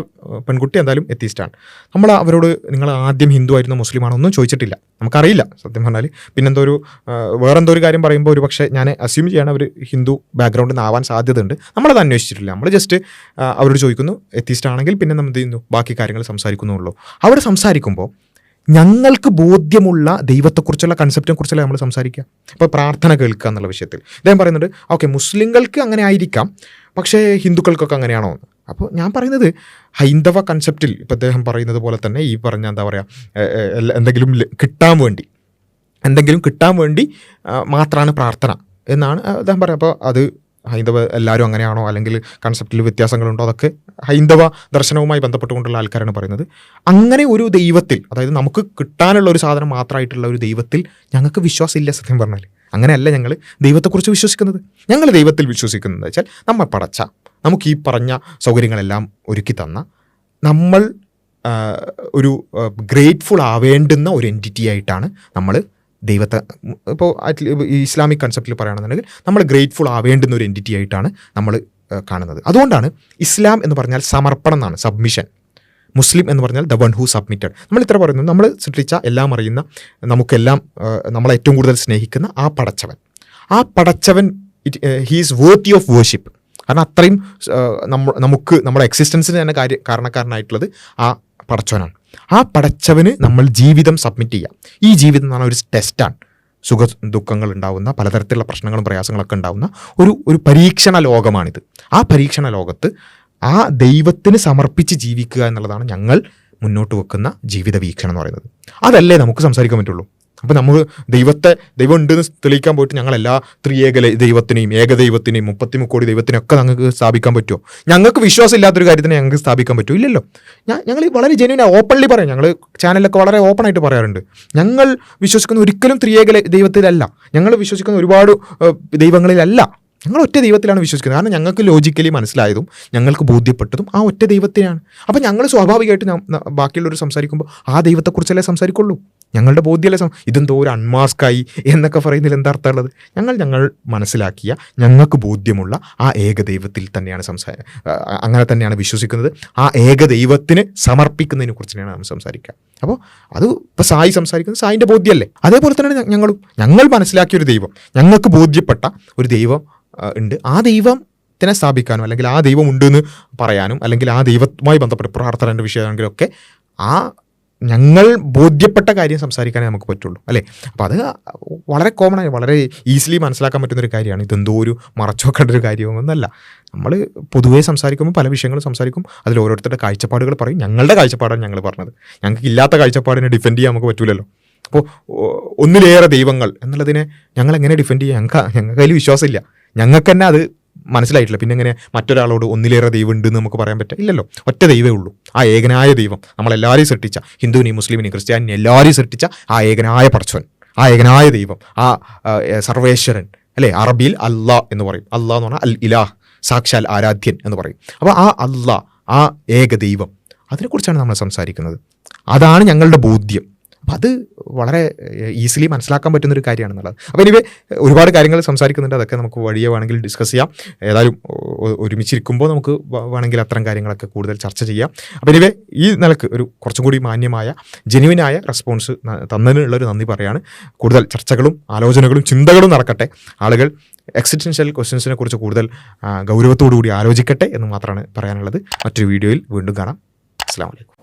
പെൺകുട്ടി എന്തായാലും എത്തീസ്റ്റാണ്. നമ്മൾ അവരോട് നിങ്ങൾ ആദ്യം ഹിന്ദു ആയിരുന്നോ മുസ്ലിമാണോ ഒന്നും ചോദിച്ചിട്ടില്ല, നമുക്കറിയില്ല സത്യം പറഞ്ഞാൽ. പിന്നെന്തോ ഒരു വേറെന്തോ ഒരു കാര്യം പറയുമ്പോൾ ഒരു പക്ഷേ ഞാൻ അസ്യൂം ചെയ്യാണ് അവർ ഹിന്ദു ബാക്ക്ഗ്രൗണ്ടിൽ നിന്ന് ആവാൻ സാധ്യതയുണ്ട്. നമ്മളത് അന്വേഷിച്ചിട്ടില്ല. നമ്മൾ ജസ്റ്റ് അവരോട് ചോദിക്കുന്നു, എത്തീസ്റ്റ് ആണെങ്കിൽ പിന്നെ നമ്മൾ എന്ത് ചെയ്യുന്നു, ബാക്കി കാര്യങ്ങൾ സംസാരിക്കുന്നുള്ളൂ. അവർ സംസാരിക്കുമ്പോൾ ഞങ്ങൾക്ക് ബോധ്യമുള്ള ദൈവത്തെക്കുറിച്ചുള്ള കൺസെപ്റ്റിനെ കുറിച്ചല്ല നമ്മൾ സംസാരിക്കുക. ഇപ്പോൾ പ്രാർത്ഥന കേൾക്കുക എന്നുള്ള വിഷയത്തിൽ അദ്ദേഹം പറയുന്നുണ്ട്, ഓക്കെ മുസ്ലിങ്ങൾക്ക് അങ്ങനെ ആയിരിക്കാം, പക്ഷേ ഹിന്ദുക്കൾക്കൊക്കെ അങ്ങനെയാണോ എന്ന്. അപ്പോൾ ഞാൻ പറയുന്നത് ഹൈന്ദവ കൺസെപ്റ്റിൽ ഇപ്പോൾ അദ്ദേഹം പറയുന്നത് പോലെ തന്നെ ഈ പറഞ്ഞ എന്താ പറയുക, എന്തെങ്കിലും കിട്ടാൻ വേണ്ടി മാത്രമാണ് പ്രാർത്ഥന എന്നാണ് അദ്ദേഹം പറയുക. അപ്പോൾ അത് ഹൈന്ദവ എല്ലാവരും അങ്ങനെയാണോ, അല്ലെങ്കിൽ കൺസെപ്റ്റിൽ വ്യത്യാസങ്ങളുണ്ടോ, അതൊക്കെ ഹൈന്ദവ ദർശനവുമായി ബന്ധപ്പെട്ടുകൊണ്ടുള്ള ആൾക്കാരാണ് പറയുന്നത്. അങ്ങനെ ഒരു ദൈവത്തിൽ, അതായത് നമുക്ക് കിട്ടാനുള്ള ഒരു സാധനം മാത്രമായിട്ടുള്ള ഒരു ദൈവത്തിൽ ഞങ്ങൾക്ക് വിശ്വാസമില്ല സത്യം പറഞ്ഞാൽ. അങ്ങനെയല്ല ഞങ്ങൾ ദൈവത്തെക്കുറിച്ച് വിശ്വസിക്കുന്നത്. ഞങ്ങൾ ദൈവത്തിൽ വിശ്വസിക്കുന്നത് വെച്ചാൽ നമ്മെ പടച്ച, നമുക്ക് ഈ പറഞ്ഞ സൗകര്യങ്ങളെല്ലാം ഒരുക്കി തന്ന, നമ്മൾ ഒരു ഗ്രേറ്റ്ഫുൾ ആവേണ്ടുന്ന ഒരു എൻറ്റിറ്റി ആയിട്ടാണ് നമ്മൾ ദൈവത്തെ, ഇപ്പോൾ ഇസ്ലാമിക് കൺസെപ്റ്റിൽ പറയുകയാണെന്നുണ്ടെങ്കിൽ നമ്മൾ ഗ്രേറ്റ്ഫുൾ ആവേണ്ടുന്ന ഒരു എൻറ്റിറ്റി ആയിട്ടാണ് നമ്മൾ കാണുന്നത്. അതുകൊണ്ടാണ് ഇസ്ലാം എന്ന് പറഞ്ഞാൽ സമർപ്പണം എന്നാണ്, സബ്മിഷൻ. മുസ്ലിം എന്ന് പറഞ്ഞാൽ ദ വൺ ഹൂ സബ്മിറ്റഡ്. നമ്മൾ ഇത്ര പറയുന്നു, നമ്മൾ സൃഷ്ടിച്ച എല്ലാം അറിയുന്ന, നമുക്കെല്ലാം നമ്മളെ ഏറ്റവും കൂടുതൽ സ്നേഹിക്കുന്ന ആ പടച്ചവൻ ഹീസ് വേർത്തി ഓഫ് വേർഷിപ്പ്. കാരണം അത്രയും നമുക്ക് നമ്മുടെ എക്സിസ്റ്റൻസിന് തന്നെ കാരണക്കാരനായിട്ടുള്ളത് ആ പടച്ചവനാണ്. ആ പടച്ചവന് നമ്മൾ ജീവിതം സബ്മിറ്റ് ചെയ്യാം. ഈ ജീവിതം എന്ന് പറഞ്ഞാൽ ഒരു ടെസ്റ്റാണ്. സുഖ ദുഃഖങ്ങൾ ഉണ്ടാവുന്ന, പലതരത്തിലുള്ള പ്രശ്നങ്ങളും പ്രയാസങ്ങളൊക്കെ ഉണ്ടാവുന്ന ഒരു പരീക്ഷണ ലോകമാണിത്. ആ പരീക്ഷണ ലോകത്ത് ആ ദൈവത്തിന് സമർപ്പിച്ച് ജീവിക്കുക എന്നുള്ളതാണ് ഞങ്ങൾ മുന്നോട്ട് വെക്കുന്ന ജീവിത വീക്ഷണം എന്ന് പറയുന്നത്. അതല്ലേ നമുക്ക് സംസാരിക്കാൻ പറ്റുള്ളൂ. അപ്പോൾ നമ്മൾ ദൈവം ഉണ്ടെന്ന് തെളിയിക്കാൻ പോയിട്ട് ഞങ്ങൾ എല്ലാ ദൈവത്തിനെയും ഏകദൈവത്തിനെയും 33 കോടി ദൈവത്തിനെയൊക്കെ ഞങ്ങൾക്ക് സ്ഥാപിക്കാൻ പറ്റുമോ? ഞങ്ങൾക്ക് വിശ്വാസം ഇല്ലാത്തൊരു കാര്യത്തിനെ ഞങ്ങൾക്ക് സ്ഥാപിക്കാൻ പറ്റുമോ? ഇല്ലല്ലോ. ഞങ്ങൾ വളരെ ജെന്യൂൻ ഓപ്പൺലി പറയാം. ഞങ്ങൾ ചാനലിലൊക്കെ വളരെ ഓപ്പണായിട്ട് പറയാറുണ്ട്. ഞങ്ങൾ വിശ്വസിക്കുന്ന ഒരിക്കലും ദൈവത്തിലല്ല, ഞങ്ങൾ വിശ്വസിക്കുന്ന ഒരുപാട് ദൈവങ്ങളിലല്ല, ഞങ്ങൾ ഒറ്റ ദൈവത്തിലാണ് വിശ്വസിക്കുന്നത്. കാരണം ഞങ്ങൾക്ക് ലോജിക്കലി മനസ്സിലായതും ഞങ്ങൾക്ക് ബോധ്യപ്പെട്ടതും ആ ഒറ്റ ദൈവത്തിനാണ്. അപ്പോൾ ഞങ്ങൾ സ്വാഭാവികമായിട്ട് ബാക്കിയുള്ളവർ സംസാരിക്കുമ്പോൾ ആ ദൈവത്തെക്കുറിച്ചല്ലേ സംസാരിക്കുള്ളൂ. ഞങ്ങളുടെ ബോധ്യമല്ലേ ഇതെന്തോ ഒരു അൺമാസ്കായി എന്നൊക്കെ പറയുന്നതിൽ എന്താ അർത്ഥമുള്ളത്? ഞങ്ങൾ മനസ്സിലാക്കിയ, ഞങ്ങൾക്ക് ബോധ്യമുള്ള ആ ഏകദൈവത്തിൽ തന്നെയാണ് അങ്ങനെ തന്നെയാണ് വിശ്വസിക്കുന്നത്. ആ ഏകദൈവത്തിന് സമർപ്പിക്കുന്നതിനെ കുറിച്ച് തന്നെയാണ് നമ്മൾ സംസാരിക്കുക. അപ്പോൾ അത് ഇപ്പോൾ സായി സംസാരിക്കുന്നത് സായിൻ്റെ ബോധ്യമല്ലേ? അതേപോലെ തന്നെയാണ് ഞങ്ങൾ മനസ്സിലാക്കിയൊരു ദൈവം, ഞങ്ങൾക്ക് ബോധ്യപ്പെട്ട ഒരു ദൈവം ഉണ്ട്. ആ ദൈവം ദൈവത്തിനെ സ്ഥാപിക്കാനും അല്ലെങ്കിൽ ആ ദൈവം ഉണ്ടെന്ന് പറയാനും അല്ലെങ്കിൽ ആ ദൈവവുമായി ബന്ധപ്പെട്ട് പ്രാർത്ഥനയുടെ വിഷയമാണെങ്കിലൊക്കെ ആ ഞങ്ങൾ ബോധ്യപ്പെട്ട കാര്യം സംസാരിക്കാനേ നമുക്ക് പറ്റുള്ളൂ അല്ലേ. അപ്പോൾ അത് വളരെ കോമൺ ആയി വളരെ ഈസിലി മനസ്സിലാക്കാൻ പറ്റുന്നൊരു കാര്യമാണ്. ഇതെന്തോ ഒരു മറച്ചു വെക്കേണ്ട ഒരു കാര്യമൊന്നുമല്ല. നമ്മൾ പൊതുവേ സംസാരിക്കുമ്പോൾ പല വിഷയങ്ങളും സംസാരിക്കും, അതിൽ ഓരോരുത്തരുടെ കാഴ്ചപ്പാടുകൾ പറയും. ഞങ്ങളുടെ കാഴ്ചപ്പാടാണ് ഞങ്ങൾ പറഞ്ഞത്. ഞങ്ങൾക്ക് ഇല്ലാത്ത കാഴ്ചപ്പാടിനെ ഡിഫെൻഡ് ചെയ്യാൻ നമുക്ക് പറ്റൂലല്ലോ. അപ്പോൾ ഒന്നിലേറെ ദൈവങ്ങൾ എന്നുള്ളതിനെ ഞങ്ങൾ എങ്ങനെ ഡിഫെൻഡ് ചെയ്യാം? ഞങ്ങൾക്ക് അതിൽ വിശ്വാസമില്ല. ഞങ്ങൾക്ക് തന്നെ അത് മനസ്സിലായിട്ടില്ല. പിന്നെ എങ്ങനെ മറ്റൊരാളോട് ഒന്നിലേറെ ദൈവം ഉണ്ടെന്ന് നമുക്ക് പറയാൻ പറ്റുക? ഇല്ലല്ലോ. ഒറ്റ ദൈവമേ ഉള്ളൂ, ആ ഏകനായ ദൈവം. നമ്മളെല്ലാവരെയും സൃഷ്ടിച്ച, ഹിന്ദുവിനെയും മുസ്ലിമിനെയും ക്രിസ്ത്യാനിനെയും എല്ലാവരെയും സൃഷ്ടിച്ച ആ ഏകനായ പടച്ചവൻ, ആ ഏകനായ ദൈവം, ആ സർവേശ്വരൻ അല്ലേ. അറബിയിൽ അല്ലാ എന്ന് പറയും. അല്ലാ എന്ന് പറഞ്ഞാൽ അൽ ഇലാഹ്, സാക്ഷാൽ ആരാധ്യൻ എന്ന് പറയും. അപ്പോൾ ആ അല്ലാ, ആ ഏക ദൈവം, അതിനെക്കുറിച്ചാണ് നമ്മൾ സംസാരിക്കുന്നത്. അതാണ് ഞങ്ങളുടെ ബോധ്യം. അപ്പം അത് വളരെ ഈസിലി മനസ്സിലാക്കാൻ പറ്റുന്നൊരു കാര്യമാണെന്നുള്ളത്. അപ്പോൾ എനിവേ ഒരുപാട് കാര്യങ്ങൾ സംസാരിക്കുന്നുണ്ട്, അതൊക്കെ നമുക്ക് വഴിയെ വേണമെങ്കിൽ ഡിസ്കസ് ചെയ്യാം. ഏതായാലും ഒരുമിച്ചിരിക്കുമ്പോൾ നമുക്ക് വേണമെങ്കിൽ അത്തരം കാര്യങ്ങളൊക്കെ കൂടുതൽ ചർച്ച ചെയ്യാം. അപ്പോൾ എനിവേ ഈ നിലക്ക് ഒരു കുറച്ചും കൂടി മാന്യമായ ജെന്യുവിനായ റെസ്പോൺസ് തന്നതിനുള്ളൊരു നന്ദി പറയാണ്. കൂടുതൽ ചർച്ചകളും ആലോചനകളും ചിന്തകളും നടക്കട്ടെ. ആളുകൾ എക്സിസ്റ്റൻഷ്യൽ ക്വസ്റ്റ്യൻസിനെ കുറിച്ച് കൂടുതൽ ഗൗരവത്തോടു കൂടി ആലോചിക്കട്ടെ എന്ന് മാത്രമാണ് പറയാനുള്ളത്. മറ്റൊരു വീഡിയോയിൽ വീണ്ടും കാണാം. അസ്സലാമു അലൈക്കും.